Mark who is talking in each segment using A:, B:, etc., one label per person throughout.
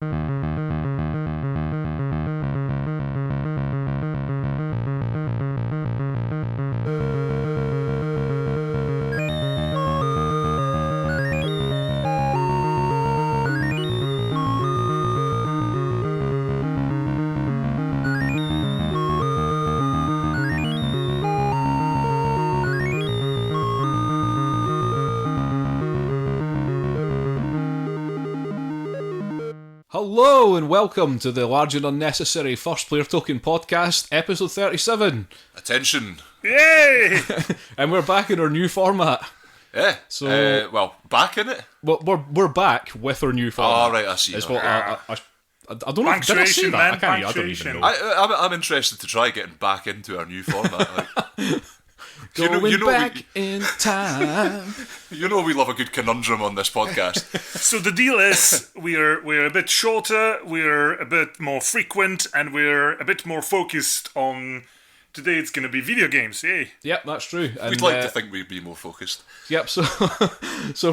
A: Hello and welcome to the Large and Unnecessary First Player Token Podcast, episode 37.
B: Attention.
C: Yay!
A: And we're back in our new format.
B: Yeah. So, back in it?
A: We're back with our new format.
B: Oh, right, I see.
A: Is what I don't know. Did I say that? I don't even know.
B: I'm interested to try getting back into our new format.
A: Going back in time.
B: You know we love a good conundrum on this podcast.
C: So the deal is we're a bit shorter, we're a bit more frequent, and we're a bit more focused on. Today it's going to be video games, yay.
A: Yep, that's true. And,
B: we'd like to think we'd be more focused.
A: Yep, so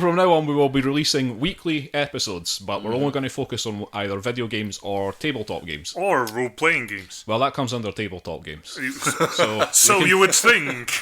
A: from now on we will be releasing weekly episodes, but we're only going to focus on either video games or tabletop games.
C: Or role-playing games.
A: Well, that comes under tabletop games.
C: So you would think.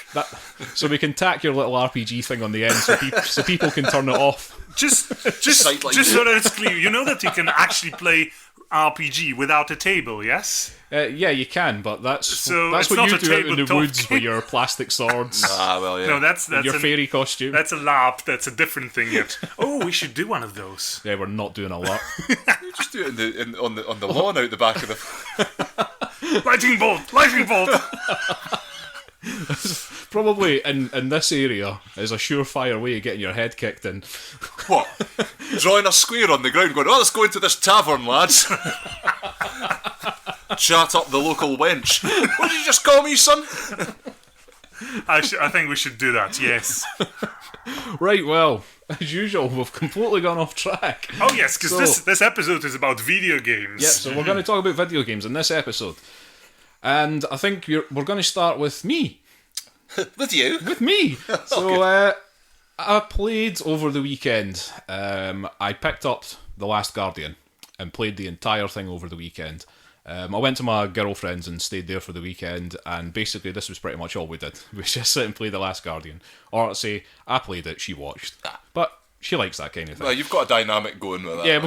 A: So we can tack your little RPG thing on the end so people can turn it off.
C: Just so that it's clear, you know that you can actually play RPG without a table, yes?
A: Yeah, you can, but that's
C: it's
A: what
C: not
A: you
C: a
A: do out in the
C: tabletop
A: woods
C: game.
A: with your plastic swords.
B: Well, yeah.
C: No, that's
A: your fairy costume.
C: That's a LARP. That's a different thing yet. Oh, we should do one of those.
A: Yeah, we're not doing a lot.
B: You just do it on the lawn out the back of the...
C: Lightning bolt!
A: Probably in this area is a surefire way of getting your head kicked in.
B: What? Drawing a square on the ground going, let's go into this tavern, lads. Chat up the local wench. What did you just call me, son?
C: I think we should do that, yes.
A: Right, well, as usual, we've completely gone off track.
C: Oh yes, because this episode is about video games.
A: Yep, so we're going to talk about video games in this episode. And I think we're going to start with me.
B: With you?
A: With me. So, I played over the weekend. I picked up The Last Guardian and played the entire thing over the weekend. I went to my girlfriend's and stayed there for the weekend, and basically this was pretty much all we did. We just sit and play The Last Guardian. Or let's say, I played it, she watched. But she likes that kind of thing.
B: Well, you've got a dynamic going with that.
A: Yeah,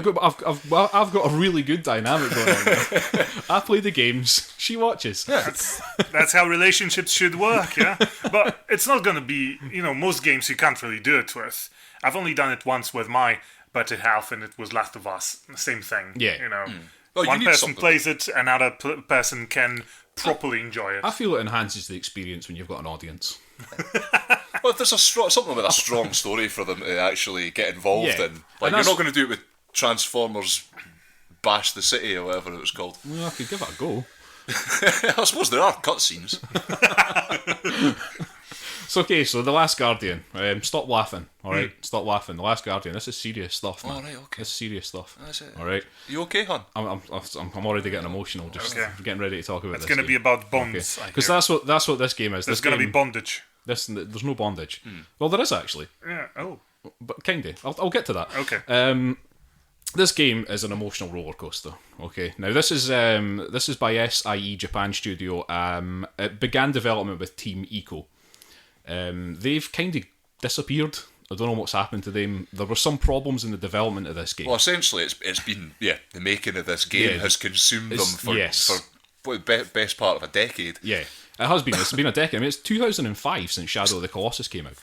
A: I've got a really good dynamic going on there. I play the games, she watches.
C: That's how relationships should work, yeah? But it's not going to be, most games you can't really do it with. I've only done it once with my better half, and it was Last of Us. Same thing.
A: Yeah.
B: Well,
C: one person plays it, another person can properly enjoy it.
A: I feel it enhances the experience when you've got an audience.
B: Well, if there's something with a strong story for them to actually get involved in. Like, you're not going to do it with Transformers Bash the City or whatever it was called.
A: Well, I could give it a go.
B: I suppose there are cutscenes.
A: So The Last Guardian. Stop laughing, alright? Stop laughing. The Last Guardian. This is serious stuff, man.
B: Alright, okay.
A: This is serious stuff.
B: That's it.
A: Alright?
B: You okay, hon?
A: I'm already getting emotional just getting ready to talk about this.
C: It's going to be about bonds.
A: Because that's what this game is.
C: There's going to be bondage.
A: There's no bondage. Well, there is actually.
C: Yeah. Oh.
A: But kinda. I'll get to that.
C: Okay.
A: This game is an emotional roller coaster. Okay. Now this is by SIE Japan Studio. It began development with Team Eco. They've kind of disappeared. I don't know what's happened to them. There were some problems in the development of this game.
B: Well, essentially, it's been the making of this game has consumed them for the best part of a decade.
A: Yeah, it has been. It's been a decade. I mean, it's 2005 since Shadow of the Colossus came out.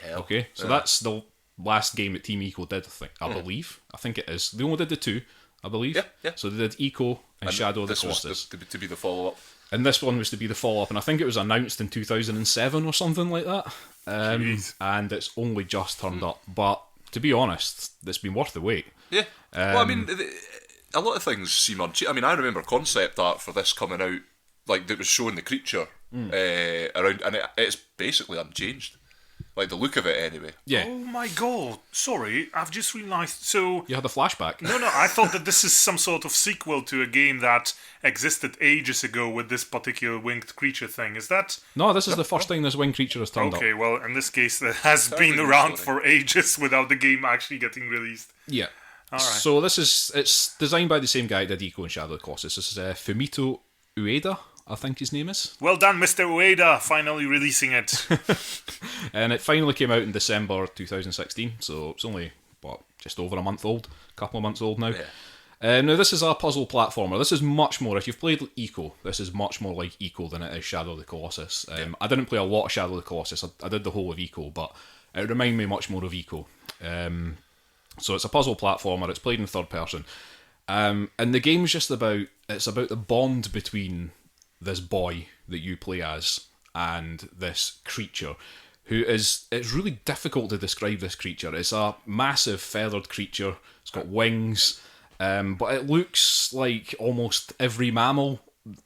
B: Hell.
A: Okay, so that's the last game that Team Eco did. I believe. I think it is. They only did the two, I believe.
B: Yeah.
A: So they did Eco and Shadow of the Colossus.
B: This was to be the follow-up.
A: And this one was to be the follow-up, and I think it was announced in 2007 or something like that. And it's only just turned up. But to be honest, it's been worth the wait.
B: Yeah. Well, I mean, a lot of things seem unchanged. I mean, I remember concept art for this coming out, like that was showing the creature around, and it's basically unchanged. Like the look of it, anyway.
A: Yeah.
C: Oh my god! Sorry, I've just realised. So
A: you had a flashback.
C: No, I thought that this is some sort of sequel to a game that existed ages ago with this particular winged creature thing. Is that?
A: No, this is the first time this winged creature has turned up.
C: Okay, well, in this case, that has been around for ages without the game actually getting released.
A: Yeah.
C: All right.
A: So it's designed by the same guy that did Eco and Shadow of the Colossus. This is Fumito Ueda, I think his name is.
C: Well done, Mr. Ueda, finally releasing it.
A: And it finally came out in December 2016, so it's only, just over a month old, a couple of months old now.
B: Yeah.
A: Now, this is a puzzle platformer. This is much more, if you've played Eco, this is much more like Eco than it is Shadow of the Colossus. I didn't play a lot of Shadow of the Colossus, I did the whole of Eco, but it reminded me much more of Eco. So it's a puzzle platformer, it's played in third person. And the game's just about the bond between this boy that you play as and this creature, it's really difficult to describe this creature. It's a massive feathered creature, it's got wings, but it looks like almost every mammal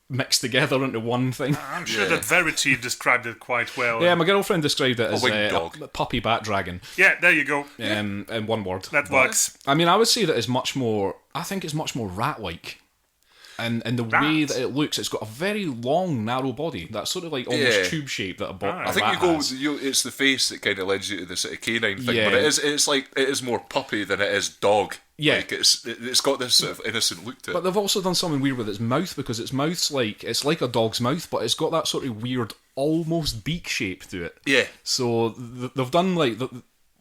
A: mixed together into one thing.
C: I'm sure that Verity described it quite well.
A: Yeah, my girlfriend described it as
B: dog.
A: a puppy bat dragon.
C: Yeah, there you go.
A: In one word.
C: That works.
A: I mean, I would say that it's much more. I think it's much more rat-like, and the way that it looks, it's got a very long, narrow body. That's sort of like almost tube shape that a
B: I think
A: rat has.
B: it's the face that kind of lends you to the sort of canine thing,
A: Yeah.
B: but it is more puppy than it is dog.
A: Yeah.
B: Like it's got this sort of innocent look to it.
A: But they've also done something weird with its mouth, because its mouth's it's like a dog's mouth, but it's got that sort of weird, almost beak shape to it.
B: Yeah.
A: So they've done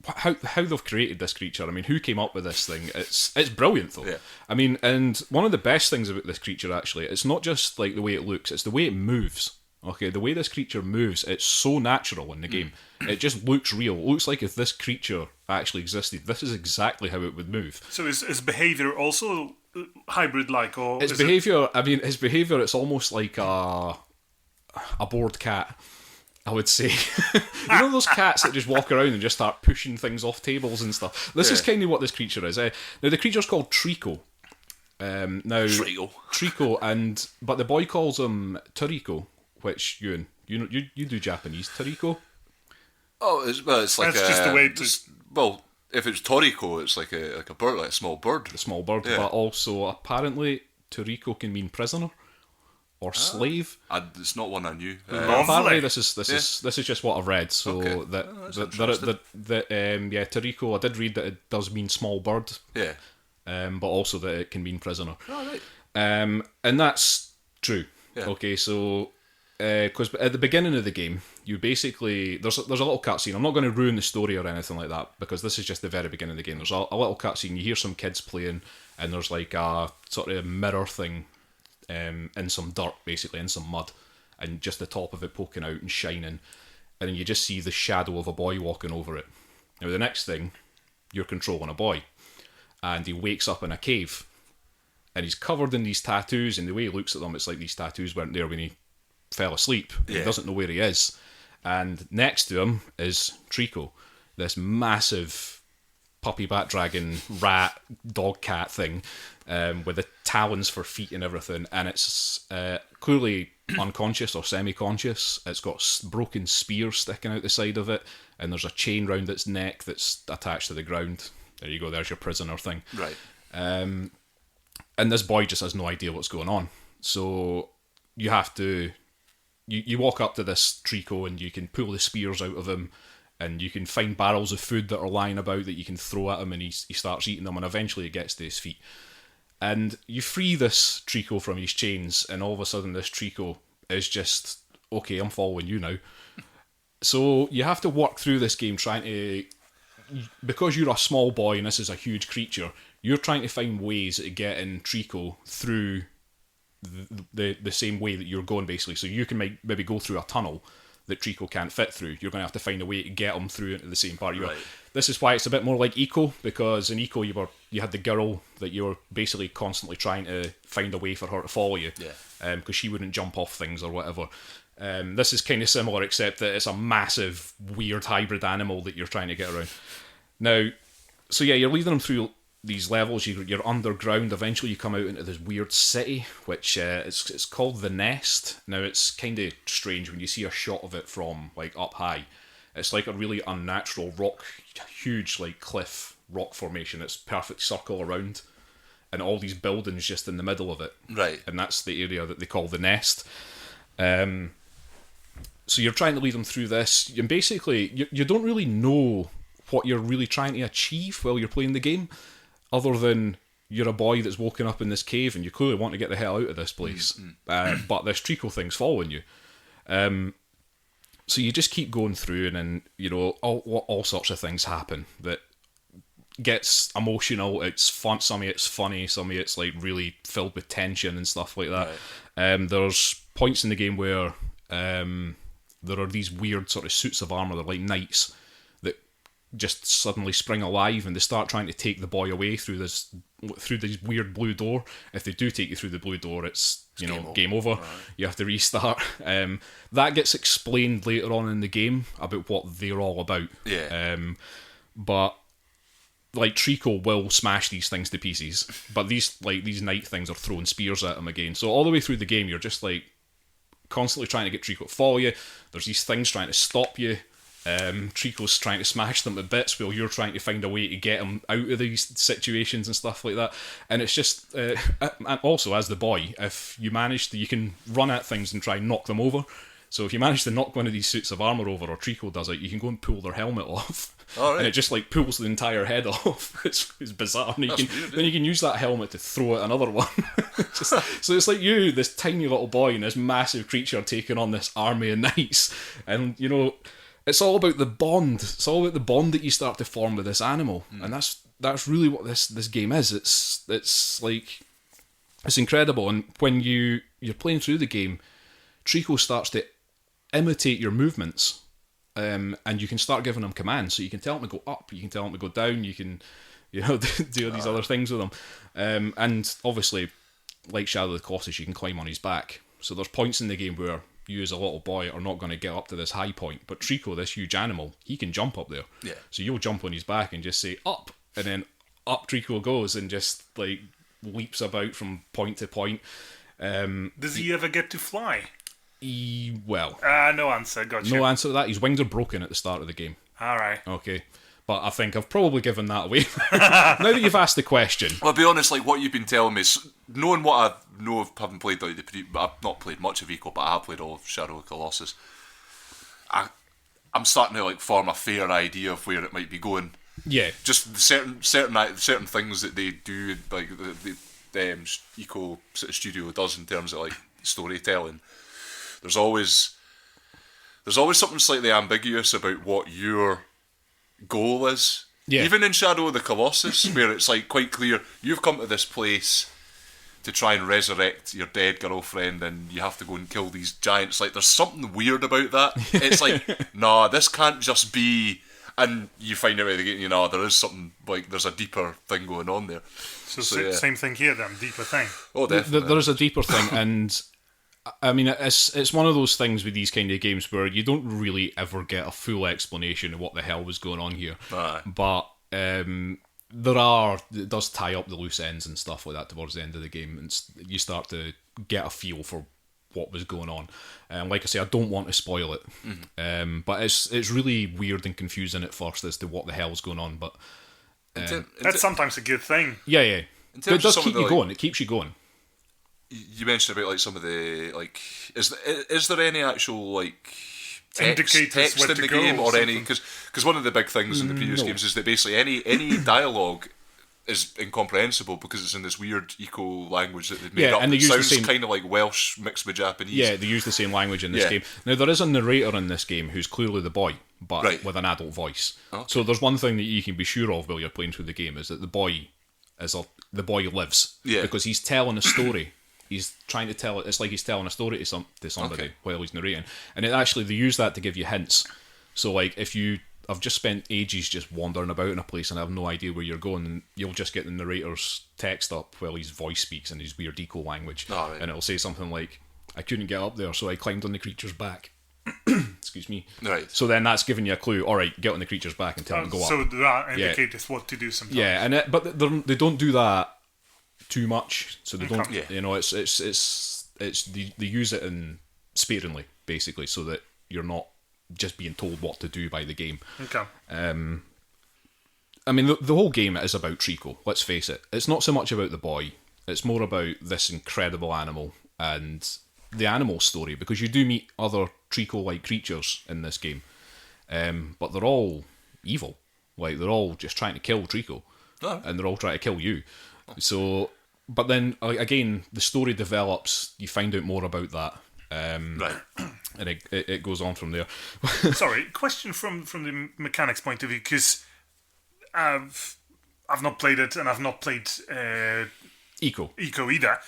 A: how they've created this creature. I mean, who came up with this thing? It's brilliant though.
B: Yeah.
A: I mean, and one of the best things about this creature actually, it's not just like the way it looks; it's the way it moves. Okay, the way this creature moves, it's so natural in the game. It just looks real. It looks like if this creature actually existed, this is exactly how it would move.
C: So is behavior also hybrid-like, or
A: His behavior, his behavior, it's almost like a bored cat, I would say. You know those cats that just walk around and just start pushing things off tables and stuff? This is kind of what this creature is. Now, the creature's called Trico. Trico, but the boy calls him Tariko, which, Euan, you do Japanese. Tariko?
B: Oh, it's like
C: That's just the way to...
B: Well, if it's Toriko, it's like a bird, like a small bird.
A: A small bird,
B: Yeah.
A: but also apparently Tariko can mean prisoner or slave.
B: It's not one I knew.
A: Apparently, this is just what I've read. So
B: Okay.
A: Tariko. I did read that it does mean small bird,
B: Yeah.
A: but also that it can mean prisoner.
B: Oh, right.
A: And that's true.
B: Yeah.
A: Okay, so because at the beginning of the game, you basically there's a little cutscene. I'm not going to ruin the story or anything like that, because this is just the very beginning of the game. There's a little cutscene. You hear some kids playing, and there's like a sort of mirror thing in some dirt, basically in some mud, and just the top of it poking out and shining, and then you just see the shadow of a boy walking over it. Now the next thing, you're controlling a boy, and he wakes up in a cave, and he's covered in these tattoos, and the way he looks at them, it's like these tattoos weren't there when he fell asleep.
B: Yeah.
A: He doesn't know where he is. And next to him is Trico, this massive puppy bat dragon rat dog cat thing, with the talons for feet and everything, and it's clearly unconscious or semi-conscious. It's got broken spears sticking out the side of it, and there's a chain round its neck that's attached to the ground. There you go, there's your prisoner thing.
B: Right.
A: And this boy just has no idea what's going on. So you have to... You walk up to this Trico and you can pull the spears out of him, and you can find barrels of food that are lying about that you can throw at him, and he starts eating them, and eventually he gets to his feet. And you free this Trico from his chains, and all of a sudden this Trico is just, okay, I'm following you now. So you have to work through this game trying to... Because you're a small boy and this is a huge creature, you're trying to find ways of getting Trico through the same way that you're going, basically. So you can maybe go through a tunnel that Trico can't fit through. You're going to have to find a way to get him through into the same part.
B: Right.
A: This is why it's a bit more like Eco, because in Eco you had the girl that you were basically constantly trying to find a way for her to follow you, because she wouldn't jump off things or whatever. This is kind of similar, except that it's a massive, weird hybrid animal that you're trying to get around. Now, so yeah, you're leading them through these levels. You're underground. Eventually you come out into this weird city, which it's called the Nest. Now, it's kind of strange when you see a shot of it from like up high. It's like a really unnatural rock, huge like cliff rock formation. It's perfect circle around, and all these buildings just in the middle of it.
B: Right.
A: And that's the area that they call the Nest. So you're trying to lead them through this, and basically you don't really know what you're really trying to achieve while you're playing the game. other than you're a boy that's woken up in this cave and you clearly want to get the hell out of this place, but this treacle thing's following you. So you just keep going through, and then, you know, all sorts of things happen that gets emotional. It's fun. Some of it's funny. Some of it's like really filled with tension and stuff like that. Right. There's points in the game where there are these weird sort of suits of armour. They're like knights that just suddenly spring alive, and they start trying to take the boy away through this weird blue door. If they do take you through the blue door, it's game over. Right. You have to restart. That gets explained later on in the game about what they're all about. Yeah. But like treacle will smash these things to pieces, but these knight things are throwing spears at them again. So all the way through the game, you're just like constantly trying to get treacle to follow you. There's these things trying to stop you. Treacle's trying to smash them to bits while you're trying to find a way to get them out of these situations and stuff like that. And it's just, and also as the boy, if you manage to, you can run at things and try and knock them over. So if you manage to knock one of these suits of armour over, or Treacle does it, you can go and pull their helmet off. Oh, right. And it just like pulls the entire head off. It's bizarre. And then you can use that helmet to throw at another one. So it's like you, this tiny little boy, and this massive creature taking on this army of knights. And, you know, it's all about the bond. It's all about the bond that you start to form with this animal, and that's really what this game is. It's like, it's incredible. And when you're playing through the game, Treacle starts to imitate your movements, and you can start giving him commands. So you can tell him to go up, you can tell him to go down, you can, you know, do these other things with him. And obviously, like Shadow of the Colossus, you can climb on his back. So there's points in the game where you as a little boy are not going to get up to this high point, but Treacle, this huge animal, he can jump up there. Yeah. So you'll jump on his back and just say up, and then up Treacle goes and just like leaps about from point to point.
C: Does he ever get to fly?
A: No
C: answer. Gotcha.
A: No answer to that. His wings are broken at the start of the game.
C: All right.
A: Okay. But I think I've probably given that away. Now that you've asked the question.
B: Well, I'll be honest, like what you've been telling me, knowing what I know of having played, like, I've not played much of Eco, but I have played all of Shadow of the Colossus. I'm starting to like form a fair idea of where it might be going.
A: Yeah.
B: Just certain things that they do, like the Eco sort of studio does in terms of like storytelling. There's always something slightly ambiguous about what your goal is. Yeah. Even in Shadow of the Colossus, where it's like quite clear you've come to this place to try and resurrect your dead girlfriend, and you have to go and kill these giants. Like, there's something weird about that. It's like, nah, this can't just be. And you find out there is something, like, there's a deeper thing going on there.
C: So same thing here, then, deeper thing.
B: Oh, definitely.
A: There is a deeper thing, and I mean, it's one of those things with these kind of games where you don't really ever get a full explanation of what the hell was going on here. Aye. But it does tie up the loose ends and stuff like that towards the end of the game, and you start to get a feel for what was going on. Like I say, I don't want to spoil it, but it's really weird and confusing at first as to what the hell's going on. But
C: that's sometimes a good thing.
A: Yeah. It does keep you going. It keeps you going.
B: You mentioned about like some of the like, is there any actual like text in the game or any? Because one of the big things in the previous games is that basically any dialogue is incomprehensible because it's in this weird eco language that they've made up. And it sounds kind of like Welsh mixed with Japanese.
A: Yeah, they use the same language in this game. Now there is a narrator in this game who's clearly the boy, but with an adult voice. Okay. So there's one thing that you can be sure of while you're playing through the game is that the boy lives because he's telling a story. He's trying to tell it. It's like he's telling a story to somebody while he's narrating, and they use that to give you hints. So, like, I've just spent ages just wandering about in a place and I have no idea where you're going, and you'll just get the narrator's text up while his voice speaks in his weird eco language, and it'll say something like, "I couldn't get up there, so I climbed on the creature's back." Excuse me.
B: Right.
A: So then that's giving you a clue. All right, get on the creature's back and tell him to go up.
C: So that indicates what to do sometimes.
A: Yeah, but they don't do that too much, so they don't. Yeah. You know, it's they use it in sparingly, basically, so that you're not just being told what to do by the game.
C: Okay.
A: I mean, the whole game is about Treacle. Let's face it. It's not so much about the boy. It's more about this incredible animal and the animal story, because you do meet other Treacle-like creatures in this game, but they're all evil. Like, they're all just trying to kill Treacle. and they're all trying to kill you. So, but then again, the story develops. You find out more about that,
B: Right.
A: and it goes on from there.
C: Sorry, question from the mechanics point of view, because I've not played it, and I've not played
A: Eco.
C: either.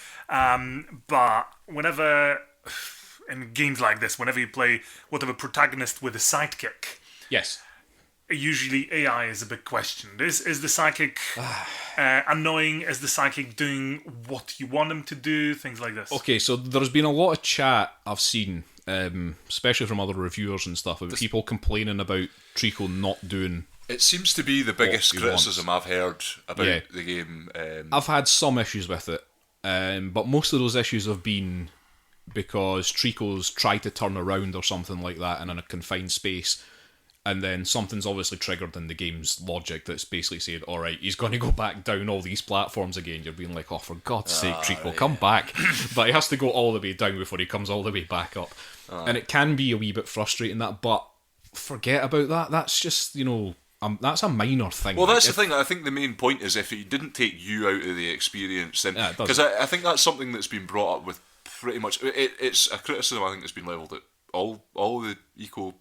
C: But whenever in games like this, whenever you play whatever protagonist with a sidekick,
A: Yes.
C: usually AI is a big question. Is the psychic annoying? Is the psychic doing what you want him to do? Things like this.
A: Okay, so there's been a lot of chat I've seen, especially from other reviewers and stuff, about people complaining about Trico not doing.
B: It seems to be the biggest
A: he
B: criticism I've heard about the game.
A: I've had some issues with it, but most of those issues have been because Trico's tried to turn around or something like that in a confined space, and then something's obviously triggered in the game's logic that's basically said, alright, he's going to go back down all these platforms again. You're being like, oh, for God's sake, Trico, come back. But he has to go all the way down before he comes all the way back up. And it can be a wee bit frustrating, that, but forget about that. That's just, that's a minor thing.
B: Well, that's the thing. I think the main point is if it didn't take you out of the experience, then because I think that's something that's been brought up with pretty much. It's a criticism I think that's been levelled at all the eco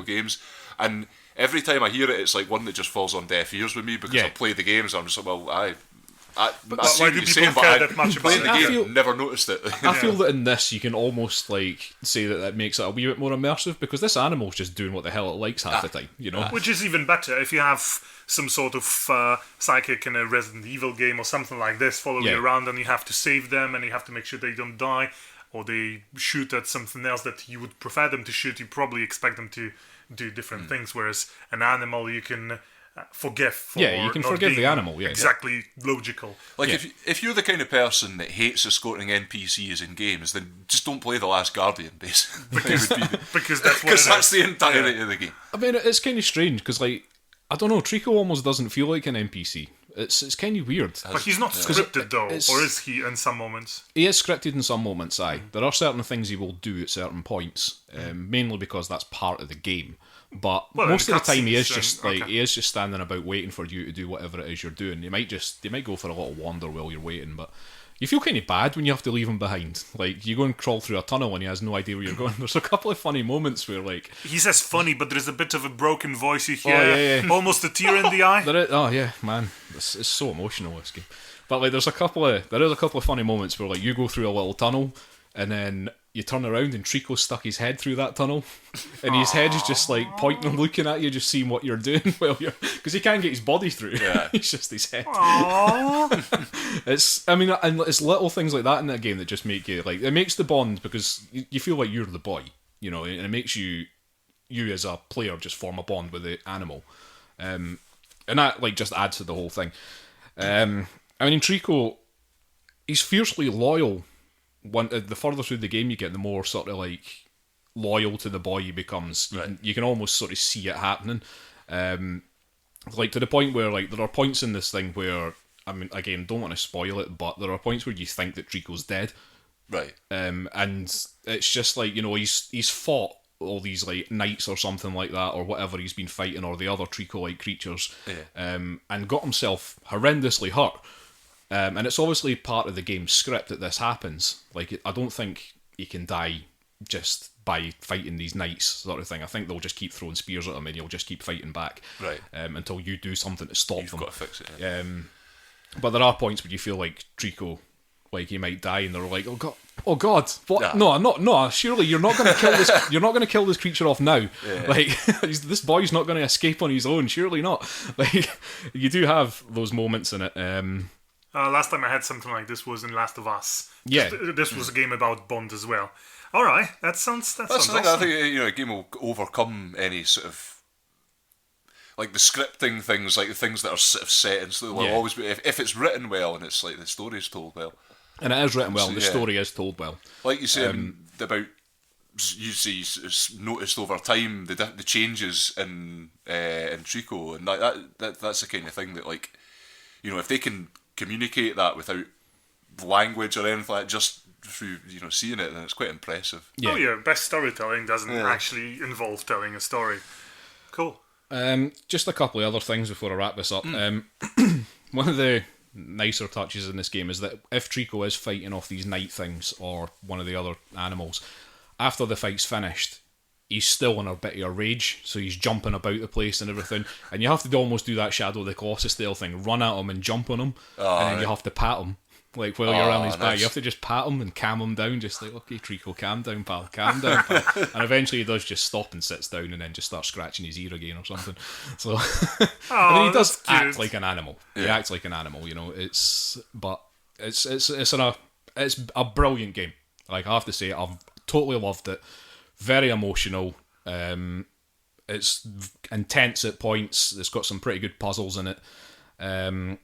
B: games, and every time I hear it, it's like one that just falls on deaf ears with me because I play the games. And I'm just like, well, I see what you're saying, but I played the game, never noticed it.
A: I feel that in this you can almost say that makes it a wee bit more immersive, because this animal's just doing what the hell it likes half the time,
C: Which is even better if you have some sort of psychic in a Resident Evil game or something like this following you around, and you have to save them and you have to make sure they don't die, or they shoot at something else that you would prefer them to shoot. You probably expect them to do different things, whereas an animal you can forgive for
A: you can forgive the animal,
C: exactly logical.
B: Like if you're the kind of person that hates escorting NPCs in games, then just don't play The Last Guardian, basically.
C: Because that's
B: the entirety of the game.
A: I mean, it's kind of strange because, I don't know, Trico almost doesn't feel like an NPC. It's kind of weird.
C: But he's not scripted though, or is he in some moments?
A: He is scripted in some moments, aye. There are certain things he will do at certain points, mainly because that's part of the game. But most of the time he is just standing about waiting for you to do whatever it is you're doing. You might go for a little wander while you're waiting, but you feel kind of bad when you have to leave him behind. Like, you go and crawl through a tunnel and he has no idea where you're going. There's a couple of funny moments where, like...
C: He says funny, but there's a bit of a broken voice you hear. Almost a tear in the eye.
A: Man. It's so emotional, this game. But, like, there is a couple of funny moments where, like, you go through a little tunnel and then you turn around and Trico's stuck his head through that tunnel, and his head is just like pointing and looking at you, just seeing what you're doing because he can't get his body through. It's just his head. It's little things like that in that game that just make you, like, it makes the bond, because you feel like you're the boy, and it makes you as a player just form a bond with the animal, and that, like, just adds to the whole thing. Trico, he's fiercely loyal. The further through the game you get, the more sort of, like, loyal to the boy he becomes. You can almost sort of see it happening, like, to the point where, like, there are points in this thing where, I mean, again, don't want to spoil it, but there are points where you think that Trico's dead, and it's just like, he's fought all these, like, knights or something like that, or whatever he's been fighting, or the other Trico-like creatures, and got himself horrendously hurt. And it's obviously part of the game's script that this happens. Like, I don't think he can die just by fighting these knights, sort of thing. I think they'll just keep throwing spears at him and he'll just keep fighting back. Until you do something to stop them.
B: You've got to fix it.
A: But there are points where you feel like Trico, like, he might die, and they're like, oh god, what? No, surely you're not going to kill this. You're not going to kill this creature off now. Like, this boy's not going to escape on his own. Surely not. Like, you do have those moments in it.
C: Last time I had something like this was in Last of Us.
A: Yeah.
C: This was a game about Bond as well. Alright, that sounds
B: That's the thing,
C: awesome.
B: I think, a game will overcome any sort of, like, the scripting things, like the things that are sort of set in, so will always be, if it's written well and it's like the story's told well.
A: And it is written well, the story is told well.
B: Like you say, about, you see, noticed over time the changes in Trico, and that's the kind of thing that, like, if they can communicate that without language or anything like that, just through seeing it, then it's quite impressive.
C: Best storytelling doesn't actually involve telling a story. Cool.
A: Just a couple of other things before I wrap this up. One of the nicer touches in this game is that if Trico is fighting off these night things or one of the other animals, after the fight's finished, he's still in a bit of a rage, so he's jumping about the place and everything, and you have to almost do that Shadow of the Colossus style thing, run at him and jump on him, and then you have to pat him. Like, while you're on his back, you have to just pat him and calm him down, just like, okay, Trico, calm down, pal, calm down, pal. And eventually he does just stop and sits down and then just starts scratching his ear again or something. So, I mean, he does act like an animal. Yeah. He acts like an animal, you know. It's a brilliant game. Like, I have to say, I've totally loved it. Very emotional. It's intense at points. It's got some pretty good puzzles in it. And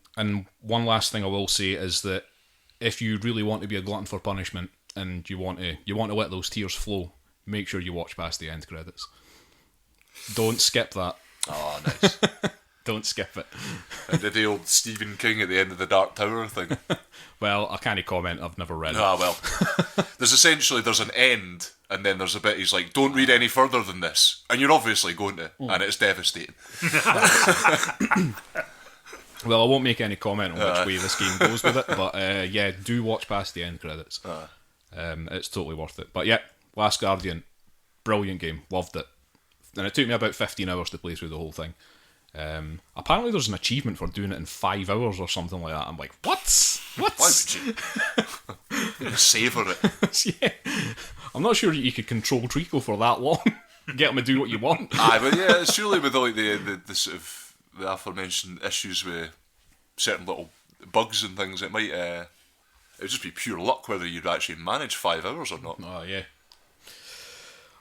A: one last thing I will say is that if you really want to be a glutton for punishment and you want to let those tears flow, make sure you watch past the end credits. Don't skip that.
B: Oh, nice.
A: Don't skip it.
B: And did the old Stephen King at the end of the Dark Tower thing?
A: Well, I can't comment. I've never read it.
B: Ah, well. There's an end, and then there's a bit he's like, don't read any further than this. And you're obviously going to, and it's devastating.
A: Well, I won't make any comment on which way this game goes with it, but yeah, do watch past the end credits. It's totally worth it. But yeah, Last Guardian, brilliant game, loved it. And it took me about 15 hours to play through the whole thing. Apparently there's an achievement for doing it in 5 hours or something like that. I'm like, what?
B: Why would you? Savour it.
A: Yeah. I'm not sure you could control Trico for that long. Get him to do what you want.
B: Aye, but yeah, surely with like the sort of the aforementioned issues with certain little bugs and things, it would just be pure luck whether you'd actually manage 5 hours or not.
A: Oh yeah.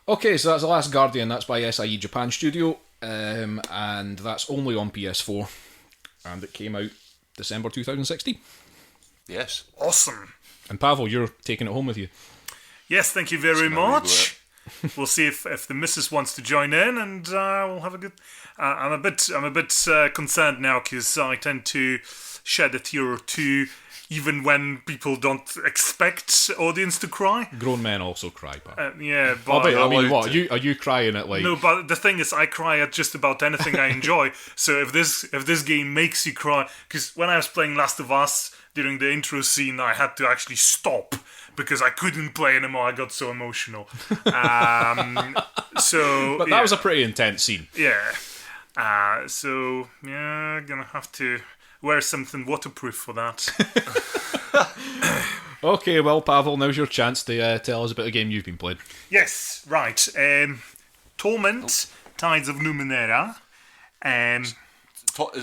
A: Okay, so that's The Last Guardian. That's by SIE Japan Studio, and that's only on PS4, and it came out December 2016.
B: Yes.
C: Awesome.
A: And Pawel, you're taking it home with you.
C: Yes, thank you very much. We'll see if the missus wants to join in, and we'll have a good. I'm a bit concerned now because I tend to shed a tear or two, even when people don't expect audience to cry.
A: Grown men also cry, Pal.
C: Yeah, but
A: I mean, what are you crying at? Like,
C: no, but the thing is, I cry at just about anything I enjoy. So if this game makes you cry, because when I was playing Last of Us during the intro scene, I had to actually stop because I couldn't play anymore. I got so emotional. But
A: that was a pretty intense scene.
C: Yeah. So yeah, gonna have to wear something waterproof for that.
A: Okay, well, Pawel, now's your chance to tell us about the game you've been playing.
C: Yes, right. Torment, Tides of Numenera.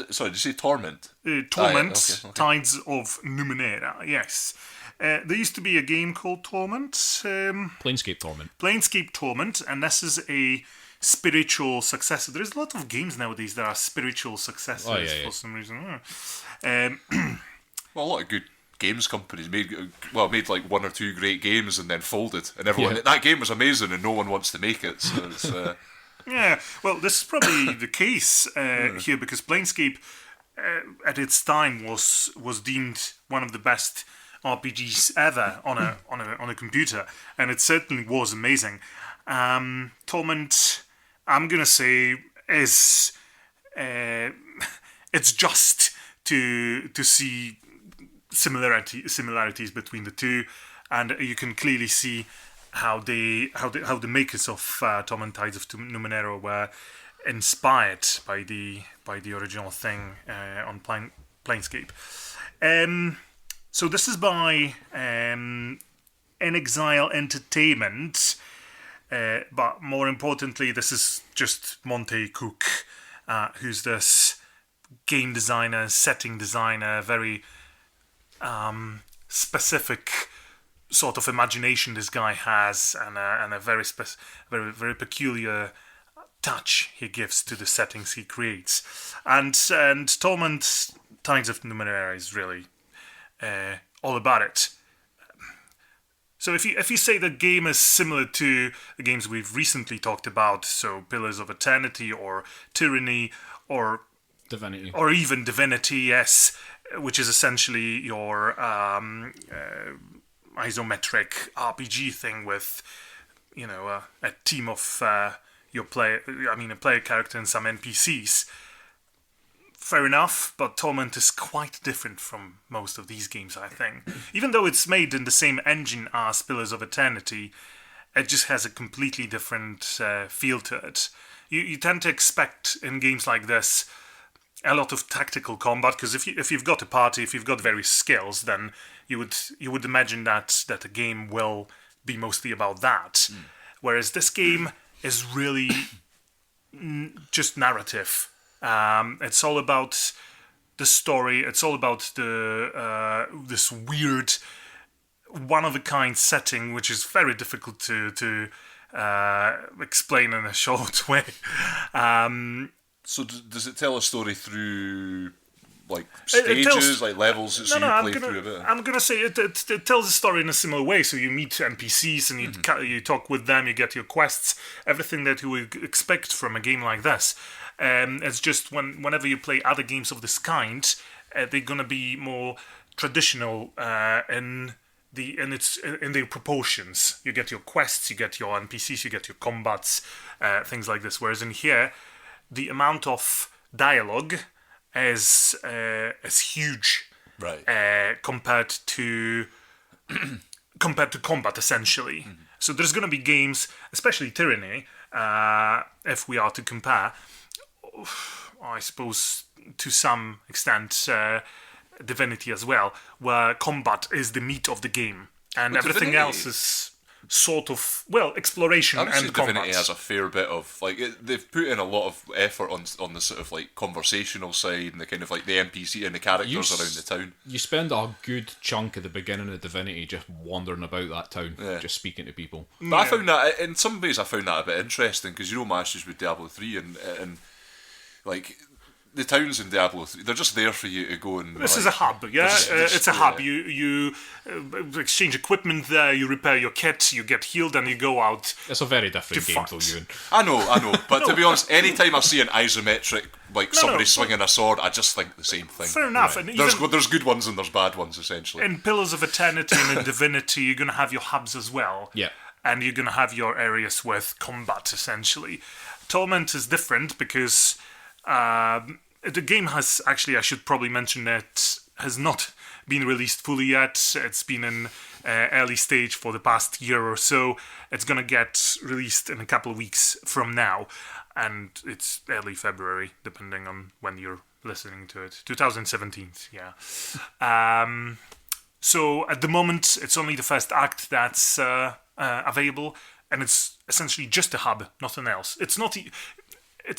B: Sorry, did you say Torment?
C: Torment,
B: Okay.
C: Tides of Numenera, yes. There used to be a game called Torment.
A: Planescape Torment.
C: Planescape Torment, and this is a spiritual successor. There's a lot of games nowadays that are spiritual successors for some reason.
B: Well, a lot of good games companies made like one or two great games and then folded, and everyone that game was amazing and no one wants to make it. So it's,
C: yeah, well, this is probably the case here because Planescape at its time was deemed one of the best RPGs ever on a computer, and it certainly was amazing. Torment, I'm gonna say, is it's just to see similarities between the two, and you can clearly see how the makers of Torment Tides of Numenera were inspired by the original thing on Planescape. So this is by In Exile Entertainment, but more importantly, this is just Monte Cook, who's this game designer, setting designer, very specific sort of imagination this guy has, and a very very peculiar touch he gives to the settings he creates. And Torment Tides of Numenera is really all about it. So if you say the game is similar to the games we've recently talked about, so Pillars of Eternity or Tyranny or
A: Divinity,
C: or even Divinity, yes, which is essentially your isometric RPG thing with, a team of a player character and some NPCs. Fair enough, but Torment is quite different from most of these games, I think. Even though it's made in the same engine as Pillars of Eternity, it just has a completely different feel to it. You tend to expect in games like this a lot of tactical combat, because if you've got a party, if you've got various skills, then you would imagine that a game will be mostly about that. Whereas this game is really just narrative. It's all about the story. It's all about this weird, one-of-a-kind setting, which is very difficult to explain in a short way.
B: So does it tell a story through like stages, like levels? So you play through a bit.
C: I'm gonna say it tells a story in a similar way. So you meet NPCs and you talk with them. You get your quests, everything that you would expect from a game like this. It's just whenever you play other games of this kind, they're gonna be more traditional in their proportions. You get your quests, you get your NPCs, you get your combats, things like this. Whereas in here, the amount of dialogue is huge,
B: right?
C: Compared to combat, essentially. So there's going to be games, especially Tyranny, if we are to compare. I suppose to some extent Divinity as well, where combat is the meat of the game, and everything else is sort of exploration and combat.
B: Divinity has a fair bit of they've put in a lot of effort on the sort of like conversational side and the kind of like the NPC and the characters around the town.
A: You spend a good chunk at the beginning of Divinity just wandering about that town, just speaking to people.
B: But I found that in some ways a bit interesting, because Masters with Diablo 3 and like the towns in Diablo 3, they're just there for you to go and...
C: This is a hub, yeah? It's a hub. You exchange equipment there, you repair your kit, you get healed, and you go out.
A: It's a very different game, though, Euan.
B: I know. But to be honest, anytime I see an isometric, somebody swinging a sword, I just think the same thing.
C: Fair enough.
B: Right.
C: And
B: there's good ones and there's bad ones, essentially.
C: In Pillars of Eternity and in Divinity, you're going to have your hubs as well.
A: Yeah.
C: And you're going to have your areas with combat, essentially. Torment is different because... the game has, actually, I should probably mention that, has not been released fully yet. It's been in early stage for the past year or so. It's going to get released in a couple of weeks from now. And it's early February, depending on when you're listening to it. 2017, yeah. So at the moment, it's only the first act that's available. And it's essentially just a hub, nothing else. It's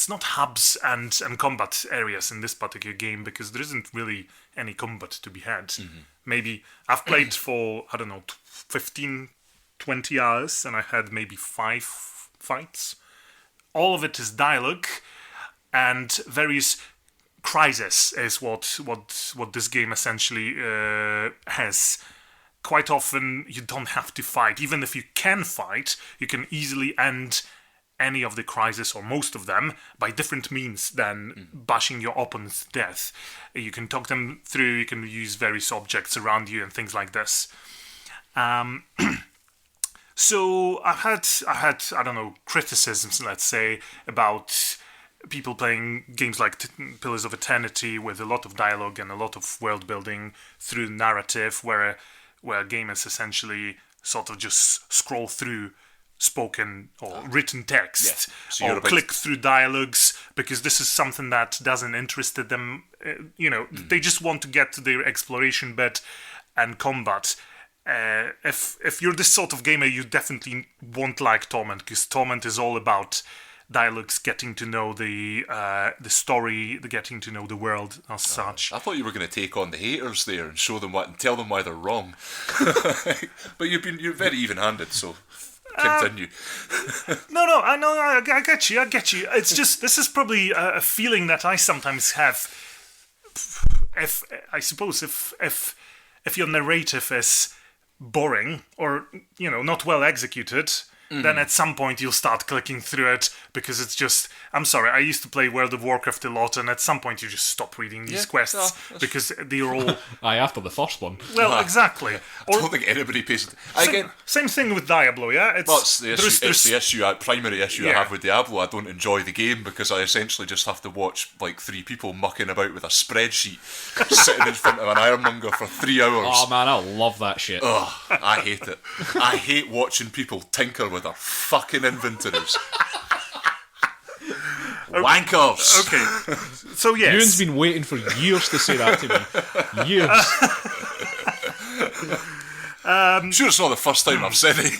C: not hubs and combat areas in this particular game, because there isn't really any combat to be had. Maybe I've played for, 15, 20 hours, and I had maybe 5 fights. All of it is dialogue, and various crises is what this game essentially has. Quite often, you don't have to fight. Even if you can fight, you can easily end any of the crises, or most of them, by different means than bashing your opponent's death. You can talk them through, you can use various objects around you and things like this. So I had criticisms, let's say, about people playing games like Pillars of Eternity with a lot of dialogue and a lot of world building through narrative, where a game is essentially sort of just scroll through spoken or written text, or click through dialogues, because this is something that doesn't interest them. They just want to get to their exploration bit and combat. If you're this sort of gamer, you definitely won't like Torment, because Torment is all about dialogues, getting to know the story, getting to know the world as such.
B: I thought you were going to take on the haters there and show them and tell them why they're wrong. But you're very even-handed, so continue.
C: No, I know, I get you. It's just, this is probably a feeling that I sometimes have. If your narrative is boring or not well executed, then at some point you'll start clicking through it because it's just... I'm sorry, I used to play World of Warcraft a lot, and at some point you just stop reading these quests because they're all...
A: Aye, after the first one.
C: Well, exactly.
B: I don't think anybody pays...
C: Same thing with Diablo, yeah?
B: It's the issue, primary issue I have with Diablo. I don't enjoy the game because I essentially just have to watch like 3 people mucking about with a spreadsheet sitting in front of an ironmonger for 3 hours.
A: Oh man, I love that shit.
B: Ugh, I hate it. I hate watching people tinker with their fucking inventories. Wankers!
C: Okay, so yes.
A: Euan's been waiting for years to say that to me. Years.
B: I'm sure it's not the first time I've said it.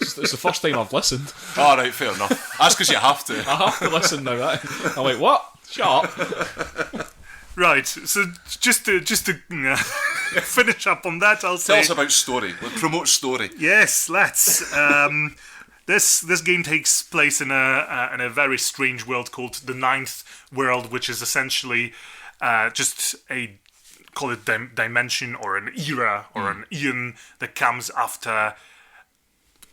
A: It's the first time I've listened.
B: Alright, fair enough. That's because you have to.
A: I have to listen now. I'm like, what? Shut up.
C: Right, so just to finish up on that, I'll say...
B: Tell us about story. Promote story.
C: Yes, let's. This game takes place in a very strange world called the Ninth World, which is essentially just a, call it dimension or an era or an eon that comes after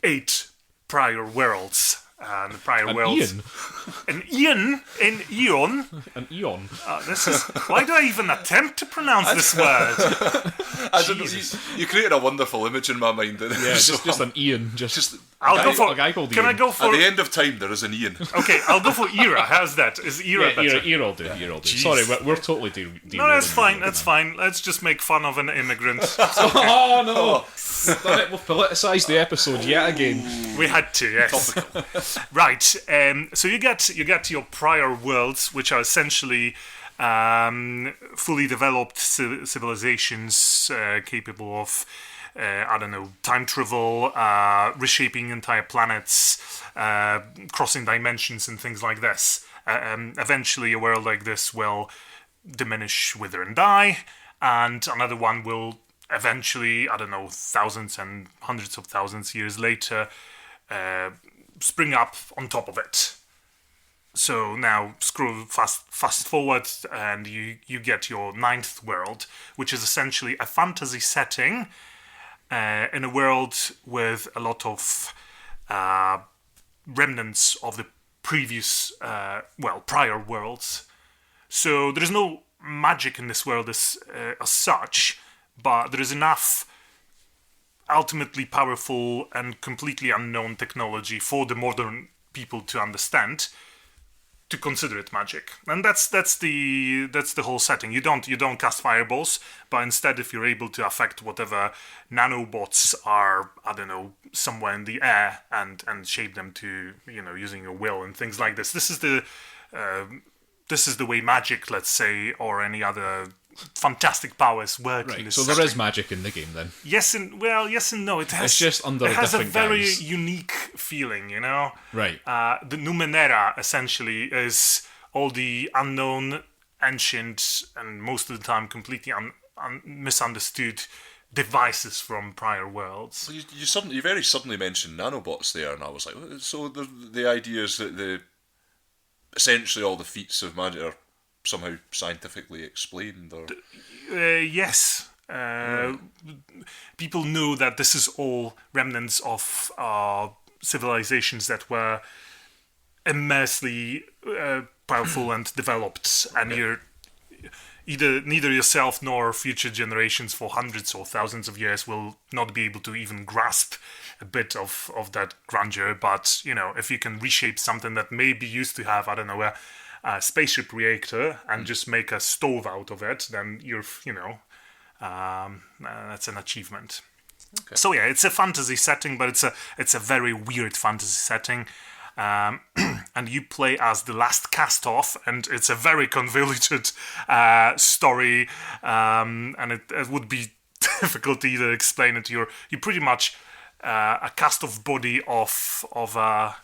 C: 8 prior worlds. And the prior worlds. An eon? An eon?
A: An eon.
C: This is... Why do I even attempt to pronounce this word?
B: I don't know, you created a wonderful image in my mind.
A: Yeah, just an eon.
C: I'll go for...
A: A guy called
C: Can
A: Ian.
C: I go for...
B: At the end of time, there is an Ian.
C: Okay, I'll go for era. How's that? Is era better?
A: Era will do. Era will do. Sorry, we're totally derailing.
C: No, that's fine. That's fine. Let's just make fun of an immigrant.
A: Oh no! We've politicised the episode yet again.
C: We had to, yes. Right. So you get your prior worlds, which are essentially fully developed civilizations capable of, time travel, reshaping entire planets, crossing dimensions, and things like this. Eventually, a world like this will diminish, wither, and die, and another one will eventually, thousands and hundreds of thousands years later, spring up on top of it. So now scroll fast forward, and you get your Ninth World, which is essentially a fantasy setting in a world with a lot of remnants of the previous, prior worlds. So there is no magic in this world as such, but there is enough ultimately powerful and completely unknown technology for the modern people to understand, to consider it magic. And that's the whole setting. You don't cast fireballs, but instead, if you're able to affect whatever nanobots are, somewhere in the air and shape them to, using your will and things like this. This is the way magic, let's say, or any other fantastic powers work.
A: Right,
C: in this
A: so
C: setting.
A: there is magic in the game then.
C: Yes and no. It has.
A: It's just under
C: it has a
A: different
C: very
A: guise.
C: unique feeling,
A: Right.
C: The Numenera essentially is all the unknown, ancient, and most of the time completely misunderstood devices from prior worlds.
B: Well, you very suddenly mentioned nanobots there, and I was like, so the idea is that essentially all the feats of magic are somehow scientifically explained, or
C: yes. People know that this is all remnants of civilizations that were immensely powerful and developed, and neither yourself nor future generations for hundreds or thousands of years will not be able to even grasp a bit of that grandeur. But if you can reshape something that maybe used to have a spaceship reactor and just make a stove out of it, then you're that's an achievement. Okay. So yeah, it's a fantasy setting, but it's a very weird fantasy setting, and you play as the last cast-off, and it's a very convoluted story, and it would be difficult to either explain it. You're pretty much a cast-off body of a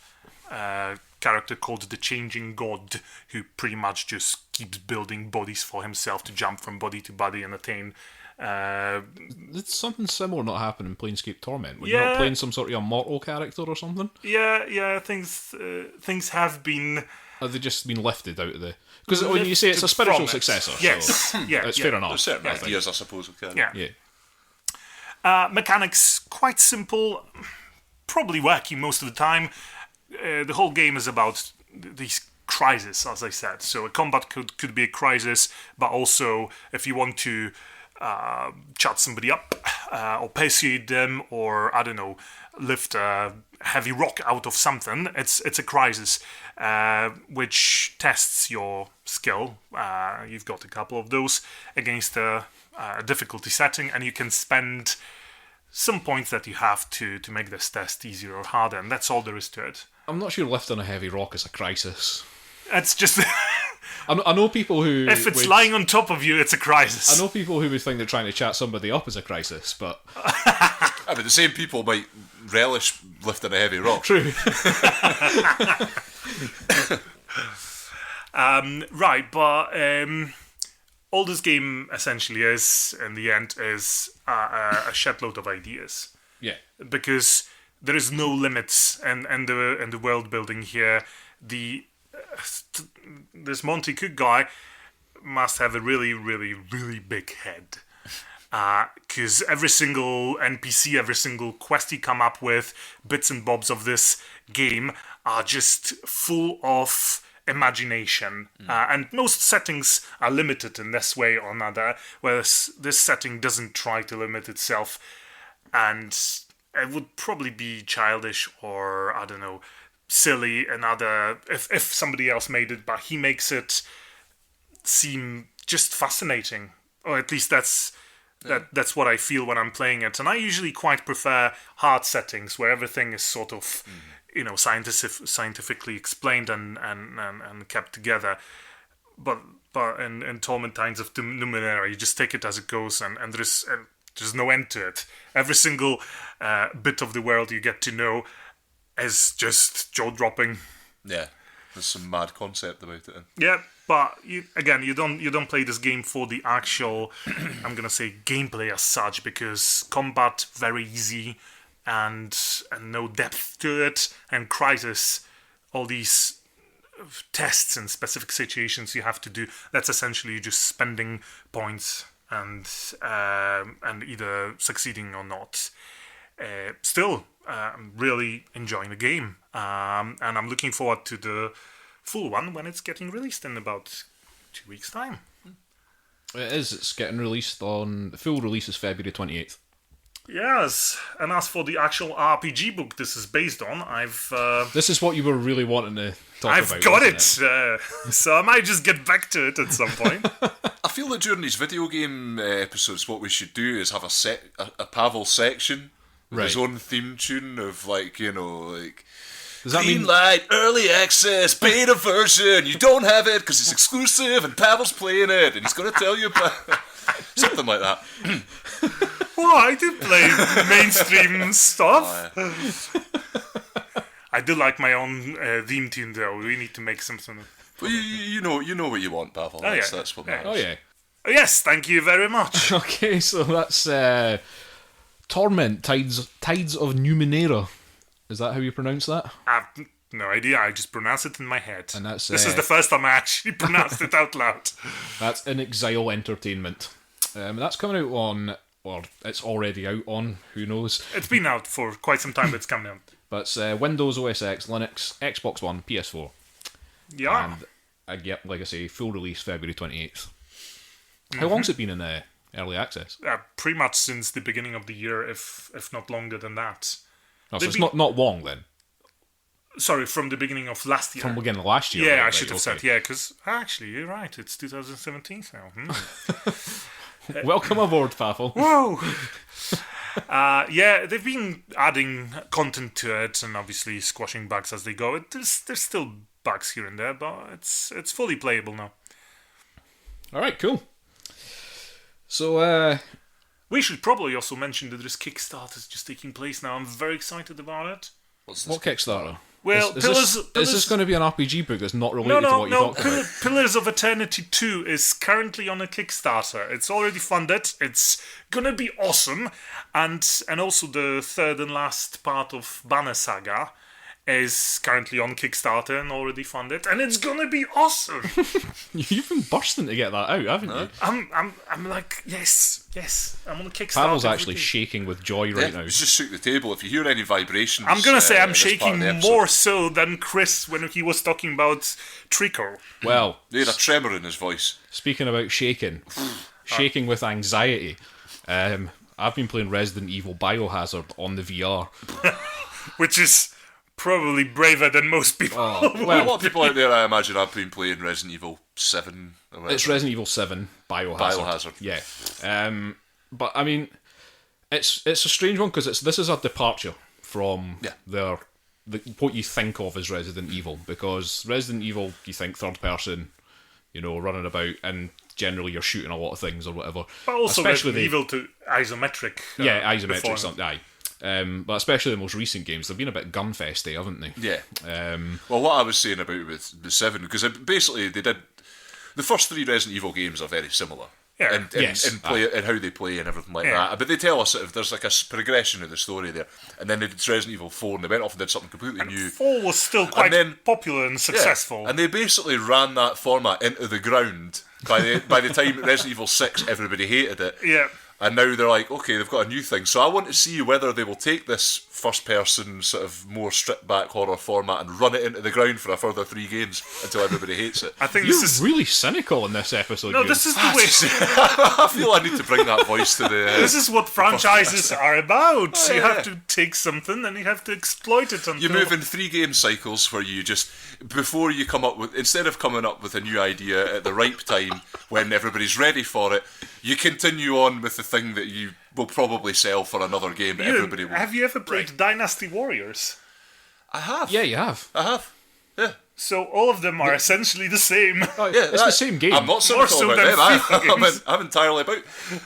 C: character called the Changing God, who pretty much just keeps building bodies for himself to jump from body to body and attain.
A: Did something similar not happen in Planescape Torment? Were you not playing some sort of immortal character or something?
C: Yeah. Things have been.
A: Have they just been lifted out of the? Because when you say it's a spiritual successor,
C: yes,
A: so it's fair enough.
B: There's certain ideas, I suppose, of character.
C: Yeah. Mechanics quite simple. probably wacky most of the time. The whole game is about these crises, as I said. So a combat could be a crisis, but also if you want to chat somebody up or persuade them, or I don't know, lift a heavy rock out of something, it's a crisis which tests your skill. You've got a couple of those against a difficulty setting, and you can spend some points that you have to make this test easier or harder, and that's all there is to it.
A: I'm not sure lifting a heavy rock is a crisis.
C: It's just...
A: I know people who...
C: If it's lying on top of you, it's a crisis.
A: I know people who would think that trying to chat somebody up is a crisis, but...
B: I mean, the same people might relish lifting a heavy rock.
A: True.
C: Right, but all this game essentially is, in the end, is a shitload of ideas.
A: Yeah.
C: Because there is no limits in the world building here. This Monty Cook guy must have a really, really, really big head. Because every single NPC, every single quest you come up with, bits and bobs of this game are just full of imagination. And most settings are limited in this way or another, whereas this setting doesn't try to limit itself. And it would probably be childish or, I don't know, silly if somebody else made it, but he makes it seem just fascinating. Or at least that's what I feel when I'm playing it. And I usually quite prefer hard settings where everything is sort of, scientifically explained and kept together. But in Torment Times of Numenera, you just take it as it goes, and there's no end to it. Every single bit of the world you get to know is just jaw-dropping.
B: Yeah, there's some mad concept about it.
C: Yeah, but you don't play this game for the actual, I'm gonna say, gameplay as such, because combat very easy and no depth to it, and crisis, all these tests and specific situations you have to do. That's essentially just spending points and either succeeding or not. Still, I'm really enjoying the game, and I'm looking forward to the full one when it's getting released in about 2 weeks' time.
A: It is. It's getting released on... The full release is February 28th.
C: Yes, and as for the actual RPG book this is based on,
A: This is what you were really wanting to talk about.
C: I've got it, so I might just get back to it at some point.
B: I feel that during these video game episodes, what we should do is have a Pawel section with his own theme tune of,
A: Does that
B: green
A: mean...
B: light, early access, beta version. You don't have it because it's exclusive, and Pawel's playing it, and he's going to tell you about something like that.
C: Well, I do play mainstream stuff.
B: Oh, yeah.
C: I do like my own theme tune, though. We need to make something.
B: Well, you know what you want, Pawel. That's what matters.
A: Oh, yeah.
C: Yes, thank you very much.
A: Okay, so that's Torment, Tides of Numenera. Is that how you pronounce that?
C: I've no idea. I just pronounce it in my head.
A: And that's
C: this is the first time I actually pronounced it out loud.
A: That's In Exile Entertainment. That's coming out on... Or it's already out on, who knows.
C: It's been out for quite some time, but it's coming out.
A: But it's Windows OS X, Linux, Xbox One, PS4.
C: Yeah.
A: And, like I say, full release February 28th. How long's it been in early access?
C: Pretty much since the beginning of the year, if not longer than that.
A: Oh, so it's not long then?
C: Sorry, from the beginning of last year.
A: From the beginning of last year?
C: Yeah,
A: right,
C: I should have said, yeah, because actually, you're right, it's 2017 now.
A: Welcome aboard, Pawel.
C: Whoa! Yeah, they've been adding content to it and obviously squashing bugs as they go. There's still bugs here and there, but it's fully playable now.
A: Alright, cool. So,
C: we should probably also mention that there's Kickstarters just taking place now. I'm very excited about it.
A: What Kickstarter?
C: Well,
A: is this going to be an RPG book that's not related to what you talked about?
C: Pillars of Eternity 2 is currently on a Kickstarter. It's already funded. It's going to be awesome. And also the third and last part of Banner Saga is currently on Kickstarter and already funded, and it's gonna be awesome.
A: You've been bursting to get that out, haven't you?
C: I'm like, yes, I'm on Kickstarter.
A: Pawel's actually shaking with joy right now.
B: Just shook the table. If you hear any vibrations,
C: I'm gonna say I'm
B: this part
C: shaking
B: of the episode,
C: more so than Chris when he was talking about Trico.
A: Well,
B: He had a tremor in his voice.
A: speaking about shaking with anxiety, I've been playing Resident Evil Biohazard on the VR.
C: Which is probably braver than most people.
B: A lot of people out there, I imagine, have been playing Resident Evil 7. Or whatever.
A: It's Resident Evil 7 Biohazard. Yeah. But I mean, it's a strange one because this is a departure from what you think of as Resident Evil, because Resident Evil, you think third person, running about, and generally you're shooting a lot of things or whatever.
C: But also
A: especially
C: Evil to isometric.
A: Isometric, aye. But especially the most recent games, they've been a bit gun-festy, haven't they?
B: Yeah. Well, what I was saying about with the 7, because basically they did... The first 3 Resident Evil games are very similar.
C: Yeah.
B: And how they play and everything like that. But they tell us that there's like a progression of the story there. And then they did Resident Evil 4 and they went off and did something completely new.
C: 4 was still quite popular and successful.
B: Yeah. And they basically ran that format into the ground. By the time Resident Evil 6, everybody hated it.
C: Yeah.
B: And now they're like, okay, they've got a new thing. So I want to see whether they will take this first-person, sort of more stripped-back horror format and run it into the ground for a further 3 games until everybody hates it.
C: I think
A: You're
C: this is
A: really cynical in this episode.
C: no. This is the way.
B: I feel I need to bring that voice to the...
C: This is what franchises are about. You have to take something and you have to exploit it until...
B: You move in 3 game cycles where you just, before you come up with, instead of coming up with a new idea at the ripe time when everybody's ready for it, you continue on with the thing that you will probably sell for another game. Everybody will.
C: Have you ever played Dynasty Warriors?
B: I have.
A: Yeah, you have.
B: I have. Yeah.
C: So all of them are essentially the same.
B: Oh, yeah,
A: It's the same game.
B: I'm not
C: More
B: cynical
C: so
B: about
C: than
B: them.
C: FIFA games.
B: I'm entirely about...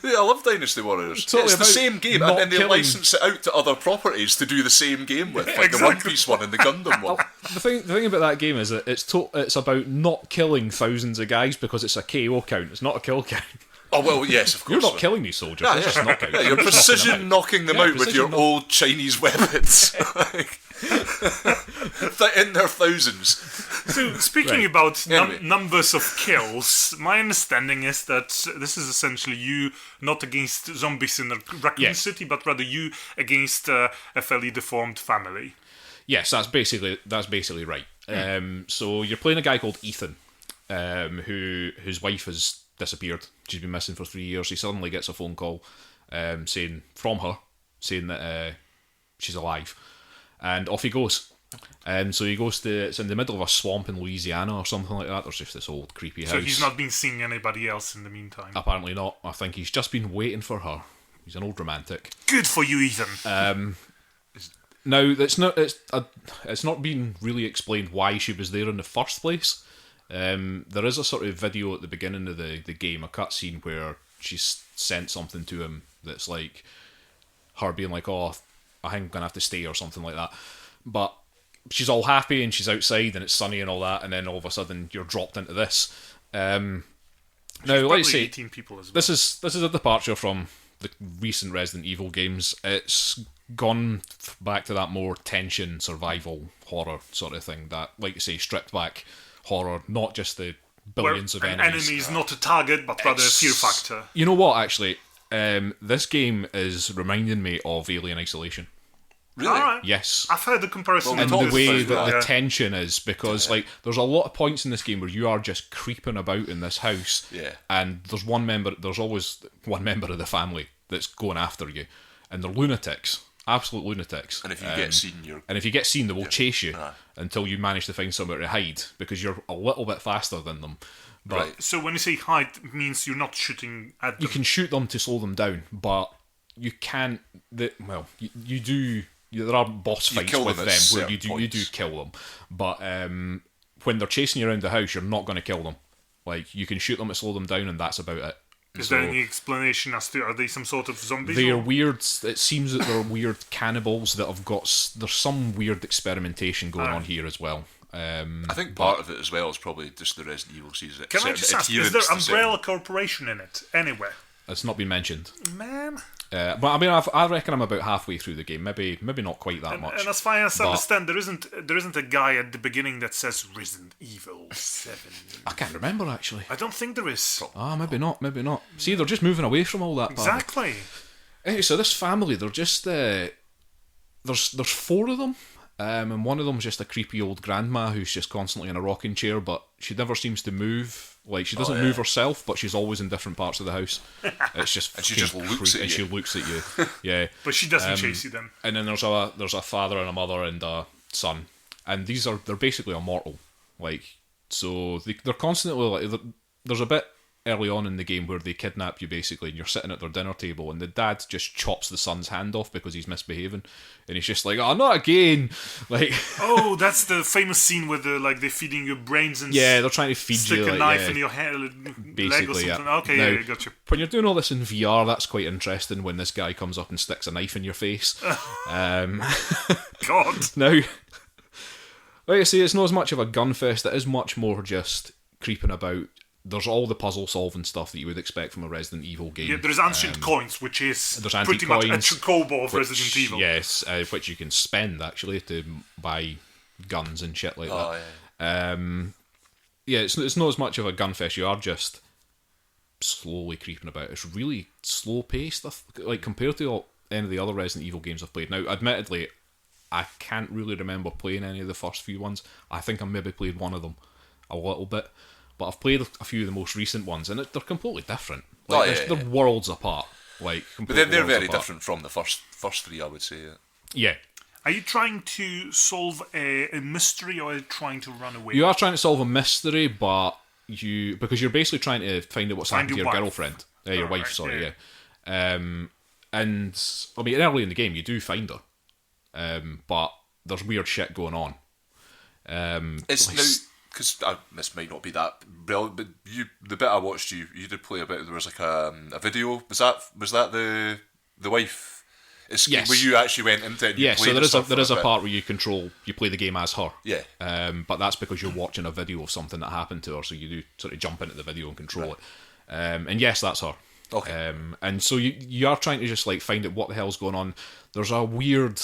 B: Yeah, I love Dynasty Warriors.
A: Totally
B: It's the
A: about
B: same game,
A: not
B: and then they
A: killing-
B: license it out to other properties to do the same game with, like the One Piece one and the Gundam one.
A: The thing about that game is that it's about not killing thousands of guys because it's a KO count. It's not a kill count.
B: Oh, well, yes, of course.
A: You're not killing these soldiers.
B: Yeah,
A: It's just knockouts.
B: Yeah, you're precision knocking them out with your old Chinese weapons. In their thousands.
C: So speaking about numbers of kills, my understanding is that this is essentially you not against zombies in a raccoon city, but rather you against a fairly deformed family.
A: Yes, that's basically right. So you're playing a guy called Ethan, whose wife has disappeared. She's been missing for 3 years. He suddenly gets a phone call saying that she's alive, and off he goes. So he goes to, it's in the middle of a swamp in Louisiana or something like that. There's just this old creepy house.
C: So he's not been seeing anybody else in the meantime.
A: Apparently not. I think he's just been waiting for her. He's an old romantic.
C: Good for you, Ethan.
A: Now it's not been really explained why she was there in the first place. There is a sort of video at the beginning of the game, a cutscene where she's sent something to him that's like her being like, "Oh, I think I'm gonna have to stay" or something like that. But she's all happy and she's outside and it's sunny and all that, and then all of a sudden you're dropped into this. Now, let's say
C: 18 people as well.
A: this is a departure from the recent Resident Evil games. It's gone back to that more tension, survival, horror sort of thing. That, like you say, stripped back horror, not just the billions of
C: an
A: enemies.
C: enemy is not a target, but rather a fear factor.
A: You know what, actually? This game is reminding me of Alien Isolation.
B: Really?
C: Alright.
A: Yes.
C: I've heard the comparison.
A: And
B: talked
A: the way
B: about
A: that
B: that.
A: the tension is, because like there's a lot of points in this game where you are just creeping about in this house, and there's always one member of the family that's going after you, and they're lunatics, absolute lunatics.
B: And if you get seen,
A: they will chase you until you manage to find somewhere to hide, because you're a little bit faster than them. But
C: So when you say hide, it means you're not shooting at them.
A: you can shoot them to slow them down, but you can't. You do. There are boss fights
B: kill
A: with
B: them
A: them
B: at
A: where you
B: certain
A: do
B: points.
A: kill them, but when they're chasing you around the house, you're not going to kill them. Like, you can shoot them to slow them down, and that's about it.
C: Is there any explanation as to, are they some sort of zombies?
A: They are weird. It seems that they're weird cannibals that have got. There's some weird experimentation going on here as well.
B: I think part of it as well is probably just the Resident Evil series.
C: Can I just ask, is there Umbrella Corporation in it anywhere?
A: It's not been mentioned.
C: Man,
A: But I mean, I reckon I'm about halfway through the game. Maybe not quite that much.
C: And as far as I understand, there isn't a guy at the beginning that says Resident Evil 7.
A: I can't remember actually.
C: I don't think there is.
A: Maybe not. See, they're just moving away from all that.
C: Exactly.
A: Anyway, so this family, they're just there's 4 of them. And one of them's just a creepy old grandma who's just constantly in a rocking chair, but she never seems to move. Like, she doesn't move herself, but she's always in different parts of the house. It's just
B: and she just looks at you.
A: And she looks at you. Yeah.
C: But she doesn't chase you then.
A: And then there's a father and a mother and a son, and they're basically immortal. Like, so they're constantly like, there's a bit early on in the game where they kidnap you basically, and you're sitting at their dinner table, and the dad just chops the son's hand off because he's misbehaving, and he's just like, "Oh, not again!" Like,
C: oh, that's the famous scene where they're feeding you brains and
A: they're trying to feed
C: stick
A: you
C: a knife in your head, leg or something.
A: Yeah.
C: Okay,
A: now,
C: yeah, got you.
A: When you're doing all this in VR, that's quite interesting. When this guy comes up and sticks a knife in your face,
C: God.
A: Now, like I say, it's not as much of a gun fest. It is much more just creeping about. There's all the puzzle solving stuff that you would expect from a Resident Evil game.
C: Yeah, there's ancient coins, which is pretty much a Chocobo of Resident Evil.
A: Yes, which you can spend actually to buy guns and shit like that. Yeah, it's not as much of a gun fest. You are just slowly creeping about. It's really slow paced, like compared to any of the other Resident Evil games I've played. Now, admittedly, I can't really remember playing any of the first few ones. I think I maybe played one of them a little bit. But I've played a few of the most recent ones, and they're completely different. Like, they're worlds apart. Like,
B: but they're very different from the first 3, I would say.
A: Yeah.
C: Are you trying to solve a mystery, or are you trying to run away?
A: You are trying to solve a mystery, but because you're basically trying to find out what's happened to your girlfriend. Your wife,
C: right,
A: sorry, yeah. And, I mean, early in the game, you do find her. But there's weird shit going on.
B: Because this might not be that brilliant, but the bit I watched you did play about. There was like a video. Was that the wife?
A: Yes.
B: Where you actually went into it. And
A: so there is a part where you play the game as her.
B: Yeah.
A: But that's because you're watching a video of something that happened to her, so you do sort of jump into the video and control it. And yes, that's her.
B: Okay.
A: And so you are trying to just like find out what the hell's going on. There's a weird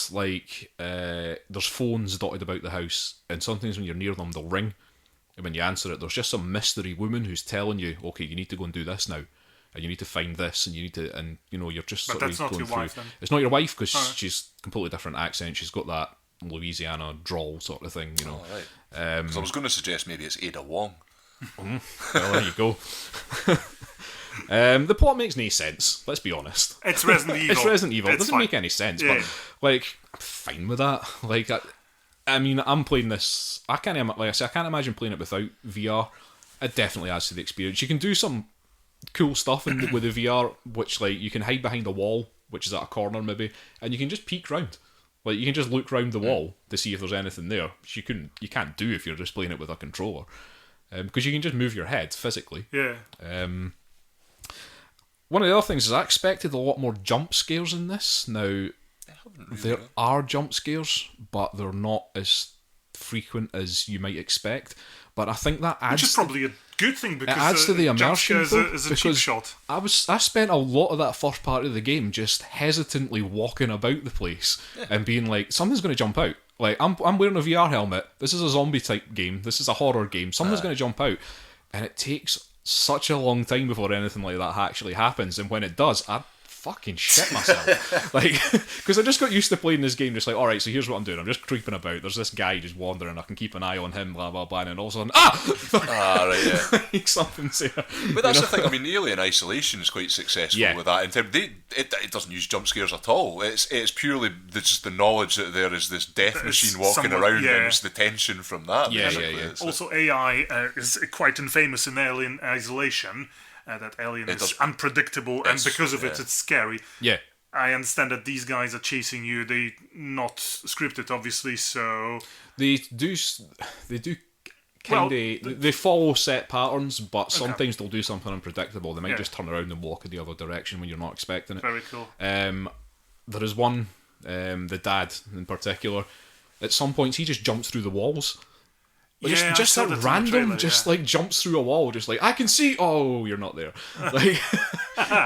A: there's phones dotted about the house, and sometimes when you're near them, they'll ring. And when you answer it, there's just some mystery woman who's telling you, okay, you need to go and do this now, and you need to find this, and you need to, and you're just
C: but
A: sort
C: that's
A: of
C: not
A: going
C: your
A: through.
C: wife, then?
A: It's not your wife because she's completely different accent. She's got that Louisiana drawl sort of thing,
B: Oh, right. Because I was going to suggest maybe it's Ada Wong.
A: Well, there you go. The plot makes no sense. Let's be honest.
C: It's Resident Evil.
A: It's Resident Evil. It doesn't
C: fine.
A: make any sense. Yeah. But I'm fine with that. I mean, I'm playing this. I can't imagine playing it without VR. It definitely adds to the experience. You can do some cool stuff with the VR, which you can hide behind a wall, which is at a corner maybe, and you can just peek round. Like, you can just look round the wall to see if there's anything there. Which you can't do if you're just playing it with a controller, because you can just move your head physically.
C: Yeah.
A: One of the other things is I expected a lot more jump scares in this. Now, there are jump scares, but they're not as frequent as you might expect. But I think that adds...
C: Which is probably a good thing, because
A: it adds to the immersion,
C: is a cheap shot.
A: I spent a lot of that first part of the game just hesitantly walking about the place and being like, something's going to jump out. Like, I'm wearing a VR helmet. This is a zombie type game. This is a horror game. Something's going to jump out. And it takes such a long time before anything like that actually happens. And when it does, I fucking shit myself. Because I just got used to playing this game just like, alright, so here's what I'm doing. I'm just creeping about. There's this guy just wandering. I can keep an eye on him, blah, blah, blah. And then all of a sudden, right, yeah. Something's there.
B: But that's the thing. I mean, Alien Isolation is quite successful with that. In terms, it doesn't use jump scares at all. It's purely just the knowledge that there is this death machine walking around, and it's the tension from that.
A: Yeah.
C: Also, AI is quite infamous in Alien Isolation. That Alien is unpredictable, and because of it, it's scary.
A: Yeah.
C: I understand that these guys are chasing you. They're not scripted, obviously, so...
A: They do kind of... They follow set patterns, but sometimes they'll do something unpredictable. They might just turn around and walk in the other direction when you're not expecting it.
C: Very cool.
A: There is one, the dad in particular, at some points he just jumps through the walls. Just at random, jumps through a wall, just like, I can see. Oh, you're not there. Like,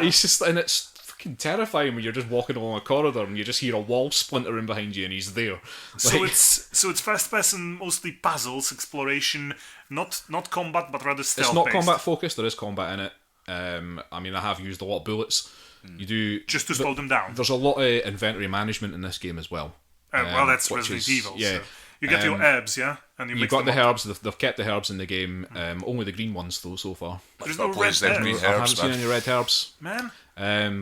A: he's just, and it's fucking terrifying when you're just walking along a corridor and you just hear a wall splintering behind you and he's there.
C: So it's first person, mostly puzzles, exploration, not combat, but rather stealth.
A: It's not combat focused. There is combat in it. I mean, I have used a lot of bullets. You do
C: just to slow them down.
A: There's a lot of inventory management in this game as well.
C: Well, that's Resident Evil. Yeah. So you get your herbs, yeah, and you
A: got the herbs. They've kept the herbs in the game. Only the green ones though so far.
C: There's no red herbs.
A: I haven't seen any red herbs,
C: man.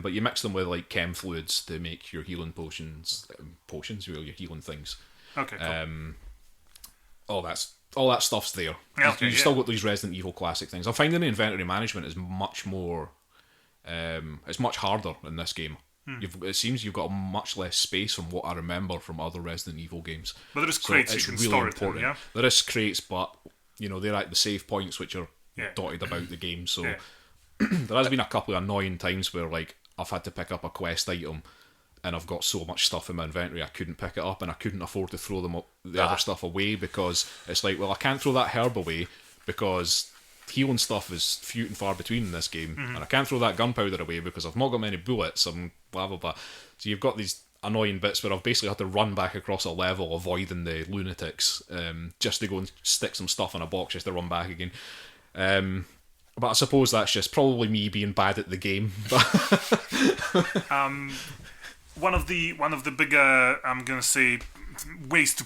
A: But you mix them with like chem fluids to make your healing potions. Your healing things.
C: Okay. Cool.
A: All that stuff's there.
C: Okay,
A: you still got these Resident Evil classic things. I'm finding the inventory management is much more. It's much harder in this game. It seems you've got much less space from what I remember from other Resident Evil games.
C: But there is crates you can store it in, yeah?
A: There is crates, but they're at the save points which are dotted about the game. So there has been a couple of annoying times where like I've had to pick up a quest item and I've got so much stuff in my inventory I couldn't pick it up and I couldn't afford to throw the other stuff away because it's like, well, I can't throw that herb away because healing stuff is few and far between in this game, and I can't throw that gunpowder away because I've not got many bullets and blah blah blah. So you've got these annoying bits where I've basically had to run back across a level avoiding the lunatics just to go and stick some stuff in a box just to run back again. But I suppose that's just probably me being bad at the game.
C: One of the bigger, I'm gonna say, ways to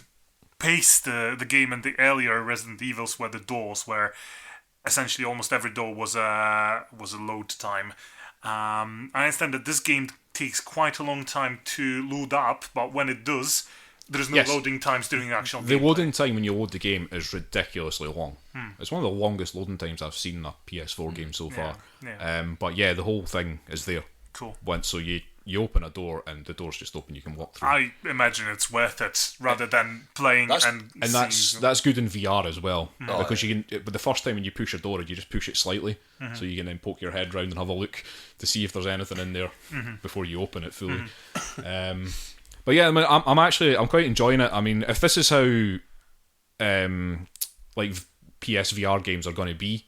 C: pace the game in the earlier Resident Evils were the doors, where essentially almost every door was a load time. I understand that this game takes quite a long time to load up, but when it does, there's no loading times during the actual
A: The
C: gameplay.
A: loading time when you load the game is ridiculously long. It's one of the longest loading times I've seen in a PS4 game so far.
C: Yeah.
A: But yeah, the whole thing is there.
C: Cool.
A: So you open a door and the door's just open. You can walk through.
C: I imagine it's worth it rather than playing
A: that's good in VR as well because you can. But the first time when you push a door, you just push it slightly, so you can then poke your head round and have a look to see if there's anything in there before you open it fully. But yeah, I mean, I'm quite enjoying it. I mean, if this is how like PSVR games are going to be.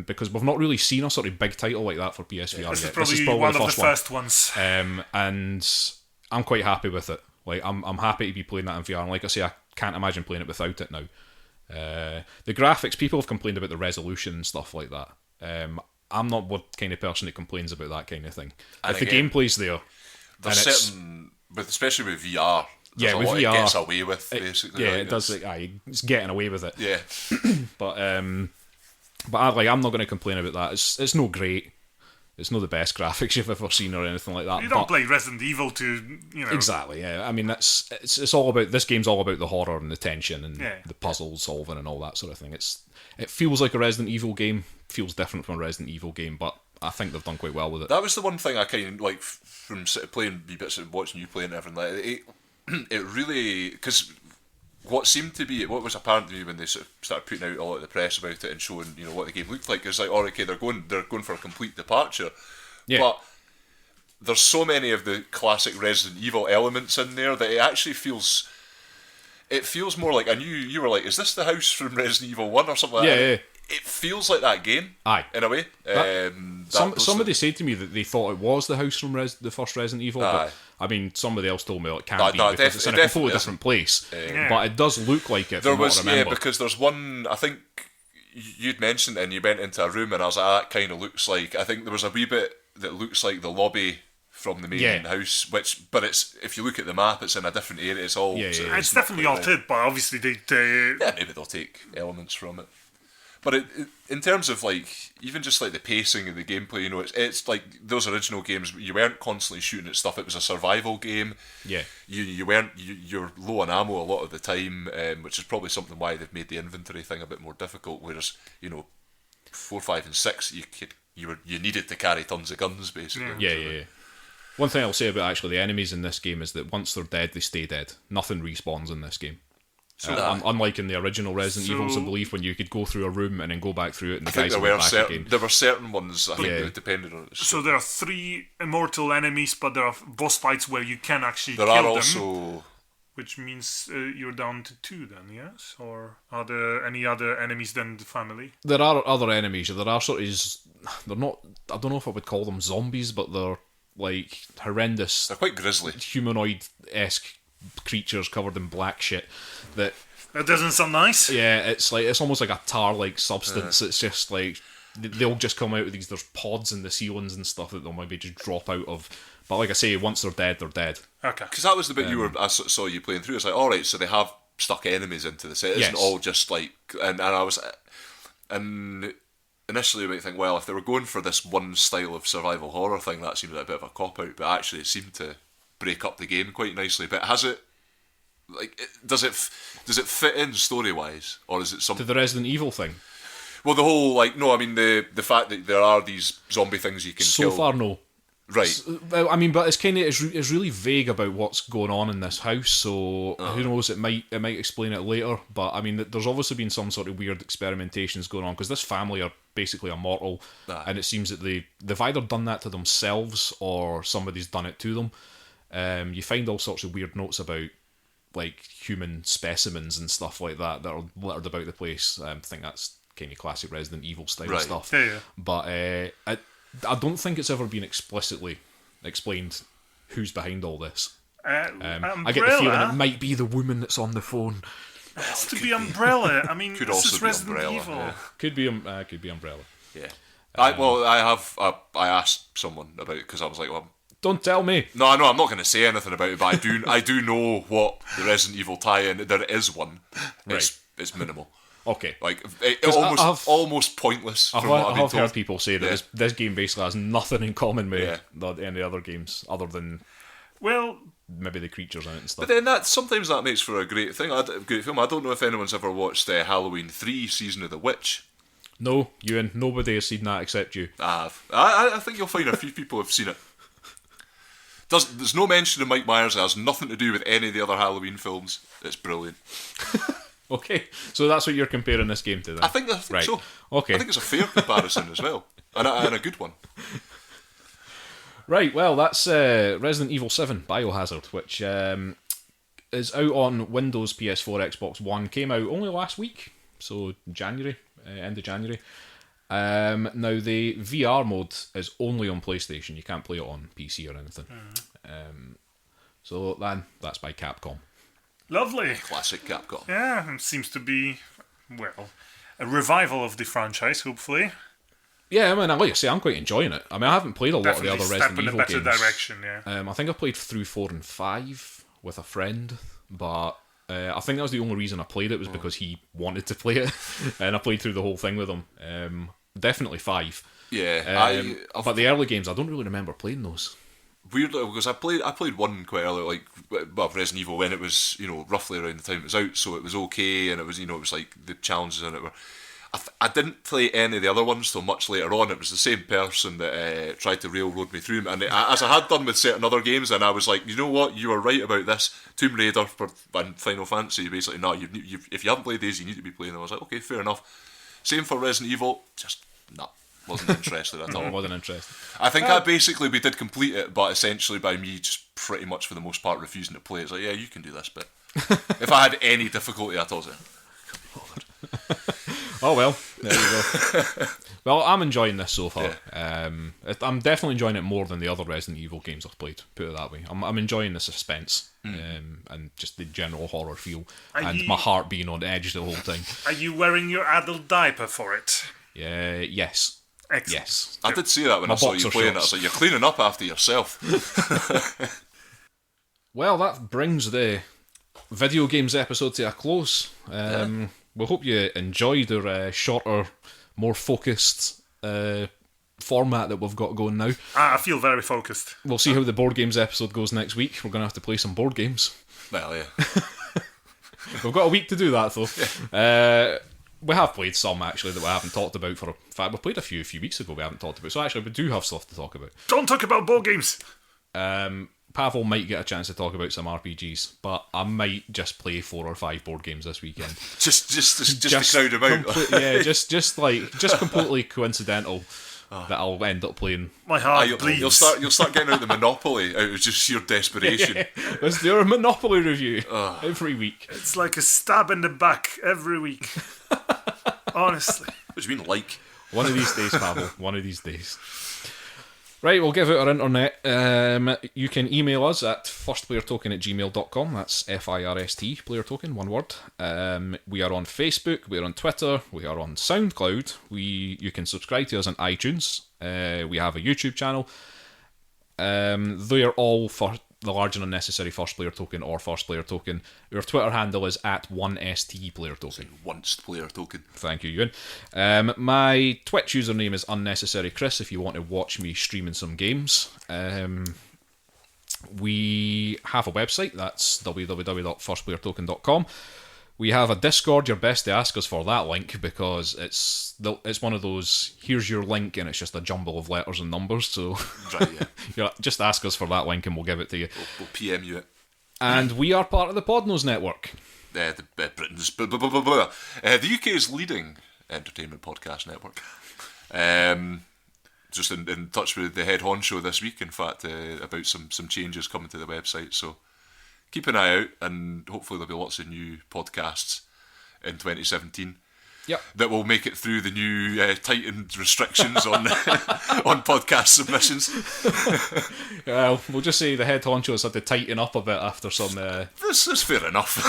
A: Because we've not really seen a sort of big title like that for PSVR
C: This
A: yet.
C: is probably one of the first ones.
A: And I'm quite happy with it. Like I'm happy to be playing that in VR. And like I say, I can't imagine playing it without it now. The graphics, people have complained about the resolution and stuff like that. I'm not what kind of person that complains about that kind of thing.
B: And
A: if the gameplay's there,
B: there's certain, especially with VR. There's a lot
A: VR,
B: it gets away with, basically.
A: It does. It's getting away with it.
B: Yeah.
A: But I'm not going to complain about that. It's no great. It's not the best graphics you've ever seen or anything like that.
C: You don't play Resident Evil to,
A: Exactly, yeah. I mean, it's all about, this game's all about the horror and the tension and the puzzle solving and all that sort of thing. It feels like a Resident Evil game, feels different from a Resident Evil game, but I think they've done quite well with it.
B: That was the one thing I kind of like from playing wee bits and watching you play and everything. Like it really, because what was apparent to me when they sort of started putting out a lot of the press about it and showing what the game looked like, is like, oh, okay, they're going for a complete departure.
A: Yeah.
B: But there's so many of the classic Resident Evil elements in there that it actually feels. It feels more like, and you were like, is this the house from Resident Evil 1 or something like that?
A: Yeah.
B: It feels like that game.
A: Aye.
B: In a way.
A: Somebody said to me that they thought it was the house from the first Resident Evil, but I mean, somebody else told me it can't be because it's in a completely different place. But it does look like it.
B: Because there's one, I think you'd mentioned it and you went into a room and I was like, that kind of looks like, I think there was a wee bit that looks like the lobby from the main house, but it's, if you look at the map, it's in a different area. It's all
C: it's definitely altered, but obviously they
B: maybe they'll take elements from it. But in terms of like, even just like the pacing of the gameplay, it's like those original games. You weren't constantly shooting at stuff. It was a survival game.
A: Yeah.
B: You're low on ammo a lot of the time, which is probably something why they've made the inventory thing a bit more difficult. Whereas 4, 5, and 6, you needed to carry tons of guns basically.
A: Yeah. One thing I'll say about actually the enemies in this game is that once they're dead, they stay dead. Nothing respawns in this game. Unlike in the original Resident Evils, I believe, when you could go through a room and then go back through it and the guys would be back again.
B: There were certain ones, I think, that depended on it.
C: So there are 3 immortal enemies, but there are boss fights where you can actually
B: kill them.
C: Which means you're down to 2 then, yes? Or are there any other enemies than the family?
A: There are other enemies. There are they're not, I don't know if I would call them zombies, but they're like horrendous,
B: They're quite grisly.
A: humanoid-esque creatures covered in black shit. That
C: doesn't sound nice.
A: Yeah, it's almost like a tar-like substance. It's just like they'll just come out with these. There's pods in the ceilings and stuff that they'll maybe just drop out of. But like I say, once they're dead, they're dead.
C: Okay.
B: Because that was the bit I saw you playing through. It's like, all right, so they have stuck enemies into this. It isn't all just like, and I was, and initially you might think, well, if they were going for this one style of survival horror thing, that seemed like a bit of a cop out. But actually, it seemed to break up the game quite nicely. But has it? Like, does it fit in story wise, or is it something
A: to the Resident Evil thing?
B: Well, the whole the fact that there are these zombie things you can kill.
A: So far, no.
B: Right.
A: I mean, but it's really vague about what's going on in this house. So who knows? It might explain it later. But I mean, there's obviously been some sort of weird experimentations going on because this family are basically immortal, and it seems that they've either done that to themselves or somebody's done it to them. You find all sorts of weird notes about like human specimens and stuff like that are littered about the place. I think that's kind of classic Resident Evil style stuff.
C: Yeah.
A: But I don't think it's ever been explicitly explained who's behind all this. I get the feeling it might be the woman that's on the phone.
C: It has to be Umbrella. I mean,
B: Could
C: this
B: also
C: is
B: be
C: Resident
B: Umbrella,
C: Evil.
B: yeah.
A: Could be Umbrella.
B: Yeah. I asked someone about it because I was like, well,
A: Don't tell me.
B: no, I'm not going to say anything about it, but I do know what the Resident Evil tie-in. There is one. It's minimal.
A: Okay.
B: Like almost pointless.
A: I've
B: From what I've been told.
A: heard people say that this game basically has nothing in common with any other games other than maybe the creatures in it and stuff.
B: But then sometimes that makes for a great thing. A great film. I don't know if anyone's ever watched Halloween 3 Season of the Witch.
A: No, Euan, nobody has seen that except you.
B: I have. I think you'll find a few people have seen it. There's no mention of Mike Myers. It has nothing to do with any of the other Halloween films. It's brilliant.
A: Okay, so that's what you're comparing this game to then?
B: I think so.
A: Okay.
B: I think it's a fair comparison as well. And a good one.
A: Right, well, that's Resident Evil 7 Biohazard, which is out on Windows, PS4, Xbox One. Came out only last week, so January, end of January. Now, the VR mode is only on PlayStation. You can't play it on PC or anything. So then, that's by Capcom.
C: Lovely.
B: Classic Capcom.
C: Yeah, it seems to be, a revival of the franchise, hopefully.
A: Yeah, I mean, like I say, I'm quite enjoying it. I mean, I haven't played a lot of the other Resident Evil games.
C: Step in a better direction, yeah.
A: I think I played through 4 and 5 with a friend, but I think that was the only reason I played it was because he wanted to play it, and I played through the whole thing with him. Definitely 5.
B: Yeah.
A: But the early games, I don't really remember playing those.
B: Weirdly, because I played one quite early, Resident Evil when it was, roughly around the time it was out, so it was okay, and it was, it was like the challenges in it were. I didn't play any of the other ones till much later on. It was the same person that tried to railroad me through them, and as I had done with certain other games, and I was like, you know what, you were right about this. Tomb Raider and Final Fantasy, basically, no, if you haven't played these, you need to be playing them. I was like, okay, fair enough. Same for Resident Evil, just wasn't interested at all.
A: Wasn't interested.
B: I think we did complete it, but essentially by me just pretty much for the most part refusing to play it. It's like, yeah, you can do this bit. If I had any difficulty at all, I was like,
A: oh well, there you go. Well, I'm enjoying this so far.
B: Yeah.
A: I'm definitely enjoying it more than the other Resident Evil games I've played, put it that way. I'm enjoying the suspense and just the general horror feel, and my heart being on edge the whole time.
C: Are you wearing your adult diaper for it?
A: Yes.
C: Excellent.
A: Yes.
B: I did see that when I saw you playing it. I was like, you're cleaning up after yourself.
A: Well, that brings the video games episode to a close. We hope you enjoyed our shorter, more focused format that we've got going now.
C: I feel very focused.
A: We'll see how the board games episode goes next week. We're going to have to play some board games.
B: Well, yeah.
A: We've got a week to do that, though. We have played some, actually, that we haven't talked about for... In fact, we played a few weeks ago we haven't talked about. So, actually, we do have stuff to talk about.
C: Don't talk about board games!
A: Pawel might get a chance to talk about some RPGs, but I might just play 4 or 5 board games this weekend.
B: just to crowd him out.
A: just completely coincidental that I'll end up playing.
C: My heart bleeds.
B: You'll start getting out the Monopoly out of just sheer desperation.
A: Yeah. Let's do a Monopoly review every week.
C: It's like a stab in the back every week. Honestly.
B: What do you mean, like?
A: One of these days, Pawel. One of these days. Right, we'll give out our internet. You can email us at firstplayertoken@gmail.com. That's FIRST, player token, one word. We are on Facebook, we are on Twitter, we are on SoundCloud. You can subscribe to us on iTunes. We have a YouTube channel. They are all for the large and unnecessary first player token or first player token. Our Twitter handle is at 1ST player token.
B: Once player token.
A: Thank you, Euan. My Twitch username is unnecessary Chris if you want to watch me streaming some games. We have a website, that's www.firstplayertoken.com. We have a Discord. You're best to ask us for that link because it's one of those, here's your link and it's just a jumble of letters and numbers. So
B: Right, yeah.
A: just ask us for that link and we'll give it to you.
B: We'll PM you it.
A: And we are part of the Podnose Network.
B: Britain's the UK's leading entertainment podcast network. Just in touch with the head honcho this week, in fact, about some changes coming to the website. So keep an eye out, and hopefully there'll be lots of new podcasts in 2017.
A: Yep.
B: That will make it through the new tightened restrictions on on podcast submissions.
A: Well, we'll just say the head honchos had to tighten up a bit after some
B: This is fair enough.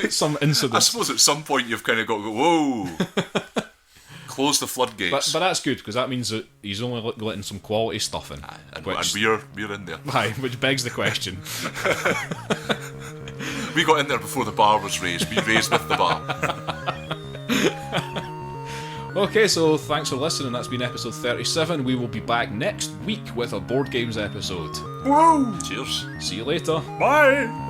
A: some
B: I
A: incidents.
B: suppose at some point you've kind of got to go, whoa, close the floodgates.
A: But that's good because that means that he's only letting some quality stuff in.
B: and
A: which,
B: we're in there.
A: aye, which begs the question.
B: We got in there before the bar was raised. We raised with the bar.
A: Okay, so thanks for listening. That's been episode 37. We will be back next week with a board games episode.
C: Whoa!
B: Cheers.
A: See you later.
C: Bye!